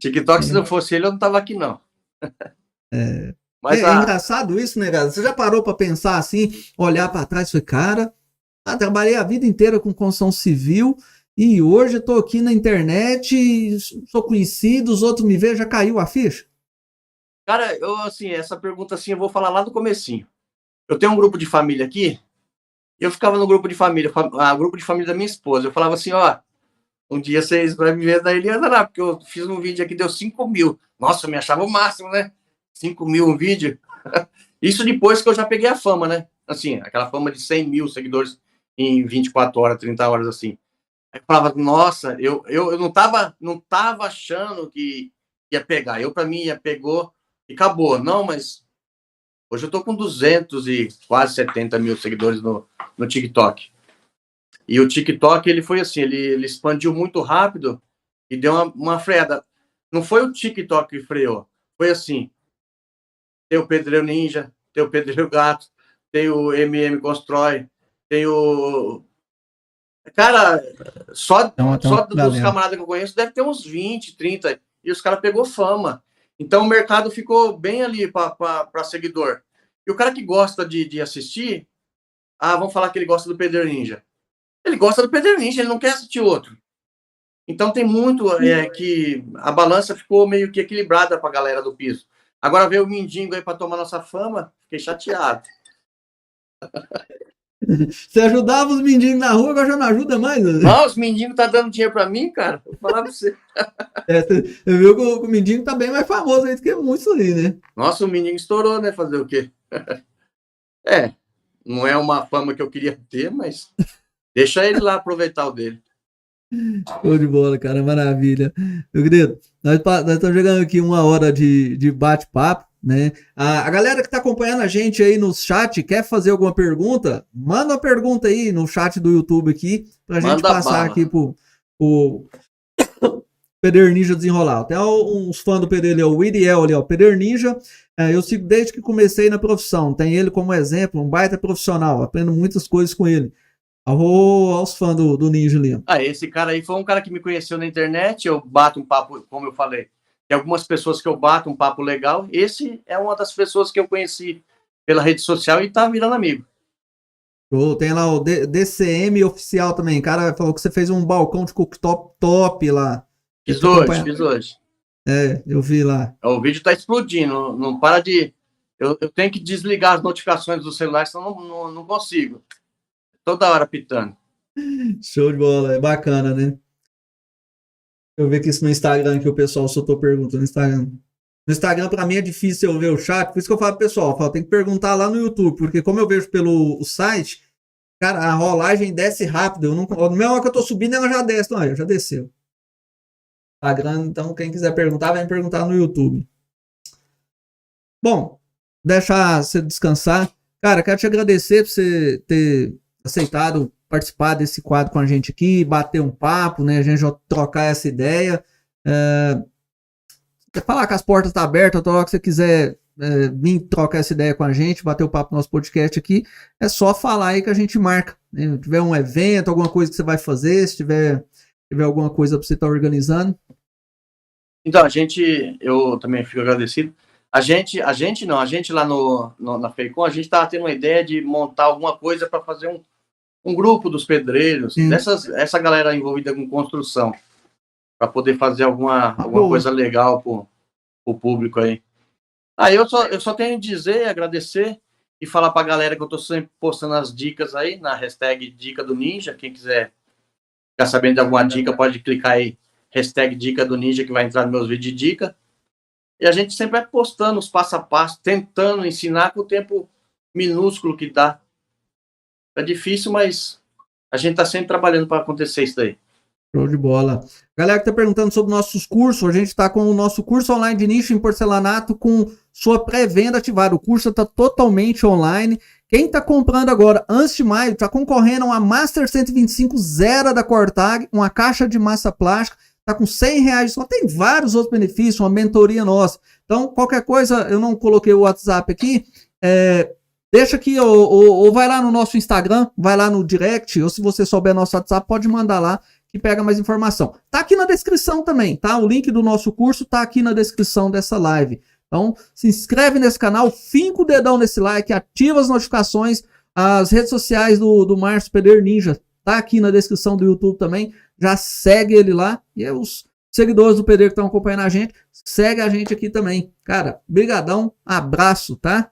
TikTok, se não fosse ele, eu não tava aqui, não. Mas é engraçado isso, né, galera? Você já parou para pensar assim, olhar para trás e falar, cara, trabalhei a vida inteira com construção civil e hoje eu tô aqui na internet, sou conhecido, os outros me veem, já caiu a ficha? Cara, essa pergunta assim, eu vou falar lá do comecinho. Eu tenho um grupo de família aqui, eu ficava no grupo de família, grupo de família da minha esposa, eu falava assim, um dia vocês vão me ver da Eliana lá, porque eu fiz um vídeo aqui, deu 5 mil. Nossa, eu me achava o máximo, né? 5 mil um vídeo. Isso depois que eu já peguei a fama, né? Assim, aquela fama de 100 mil seguidores em 24 horas, 30 horas, assim. Aí eu falava, nossa, eu não tava achando que ia pegar. Pra mim, pegou e acabou. Não, mas hoje eu tô com 200 e quase 70 mil seguidores no TikTok. E o TikTok, ele foi assim, ele expandiu muito rápido e deu uma freada. Não foi o TikTok que freou, foi assim, tem o Pedreiro Ninja, tem o Pedreiro Gato, tem o MM Constrói, tem o... Cara, só dos camaradas que eu conheço, deve ter uns 20, 30, e os caras pegou fama. Então o mercado ficou bem ali para seguidor. E o cara que gosta de assistir, vamos falar que ele gosta do Pedreiro Ninja. Ele gosta do Pedreiro Ninja, ele não quer assistir outro. Então tem muito que a balança ficou meio que equilibrada para a galera do piso. Agora veio o Mindingo aí para tomar nossa fama, fiquei chateado. Você ajudava os mendigos na rua, agora já não ajuda mais? Né? Não, os mendigos tá dando dinheiro para mim, cara. Vou falar para você. Você viu que o mendigo tá bem mais famoso aí do que muitos aí, né? Nossa, o mendigo estourou, né? Fazer o quê? Não é uma fama que eu queria ter, mas deixa ele lá aproveitar o dele. Show de bola, cara, maravilha. Meu querido, nós estamos jogando aqui 1 hora de bate-papo, né? A galera que está acompanhando a gente aí no chat, quer fazer alguma pergunta? Manda uma pergunta aí no chat do YouTube aqui, pra gente passar aqui pro Pederninja desenrolar. Tem uns fãs do PD ali, o Iriel ali, ó, Pederninja. Eu sigo desde que comecei na profissão. Tem ele como exemplo, um baita profissional. Aprendo muitas coisas com ele. Aos fãs do Ninja ali. Esse cara aí foi um cara que me conheceu na internet. Eu bato um papo, como eu falei. Tem algumas pessoas que eu bato um papo legal. Esse é uma das pessoas que eu conheci pela rede social e tá virando amigo. Tem lá o DCM oficial também. O cara falou que você fez um balcão de cooktop top lá. Fiz hoje. Eu vi lá. O vídeo tá explodindo. Não para de... Eu tenho que desligar as notificações do celular, senão não consigo. Toda hora pitando. Show de bola. É bacana, né? Deixa eu ver aqui isso no Instagram, que o pessoal soltou pergunta no Instagram. No Instagram, pra mim, é difícil eu ver o chat. Por isso que eu falo pro pessoal, tem que perguntar lá no YouTube. Porque como eu vejo pelo site, cara, a rolagem desce rápido. No meu hora que eu tô subindo, ela já desce. Não, já desceu. Instagram, então, quem quiser perguntar, vem perguntar no YouTube. Bom, deixar você descansar. Cara, quero te agradecer por você ter aceitado participar desse quadro com a gente aqui, bater um papo, né? A gente já trocar essa ideia. Falar que as portas estão abertas, toda hora que você quiser vir trocar essa ideia com a gente, bater o papo no nosso podcast aqui, é só falar aí que a gente marca. Né? Se tiver um evento, alguma coisa que você vai fazer, se tiver alguma coisa para você estar organizando. Então, eu também fico agradecido. A gente lá na FEICOM, a gente estava tendo uma ideia de montar alguma coisa para fazer um grupo dos pedreiros, essa galera envolvida com construção, para poder fazer alguma coisa legal pro público aí. Eu só tenho a dizer, agradecer e falar para a galera que eu estou sempre postando as dicas aí na hashtag Dica do Ninja. Quem quiser ficar sabendo de alguma dica, pode clicar aí, hashtag Dica do Ninja, que vai entrar nos meus vídeos de dica. E a gente sempre vai postando os passo a passo, tentando ensinar com o tempo minúsculo que dá. É difícil, mas a gente está sempre trabalhando para acontecer isso daí. Show de bola. Galera que está perguntando sobre nossos cursos, a gente está com o nosso curso online de nicho em porcelanato com sua pré-venda ativada. O curso está totalmente online. Quem está comprando agora, antes de maio, está concorrendo a uma Master 125 Zero da Cortag, uma caixa de massa plástica, está com R$100 só. Tem vários outros benefícios, uma mentoria nossa. Então, qualquer coisa, eu não coloquei o WhatsApp aqui, deixa aqui, ou vai lá no nosso Instagram, vai lá no direct, ou se você souber nosso WhatsApp, pode mandar lá, que pega mais informação. Tá aqui na descrição também, tá? O link do nosso curso tá aqui na descrição dessa live. Então, se inscreve nesse canal, finca o dedão nesse like, ativa as notificações, as redes sociais do Márcio Pederninja, tá aqui na descrição do YouTube também. Já segue ele lá, e os seguidores do Pedreiro que estão acompanhando a gente, segue a gente aqui também. Cara, brigadão, abraço, tá?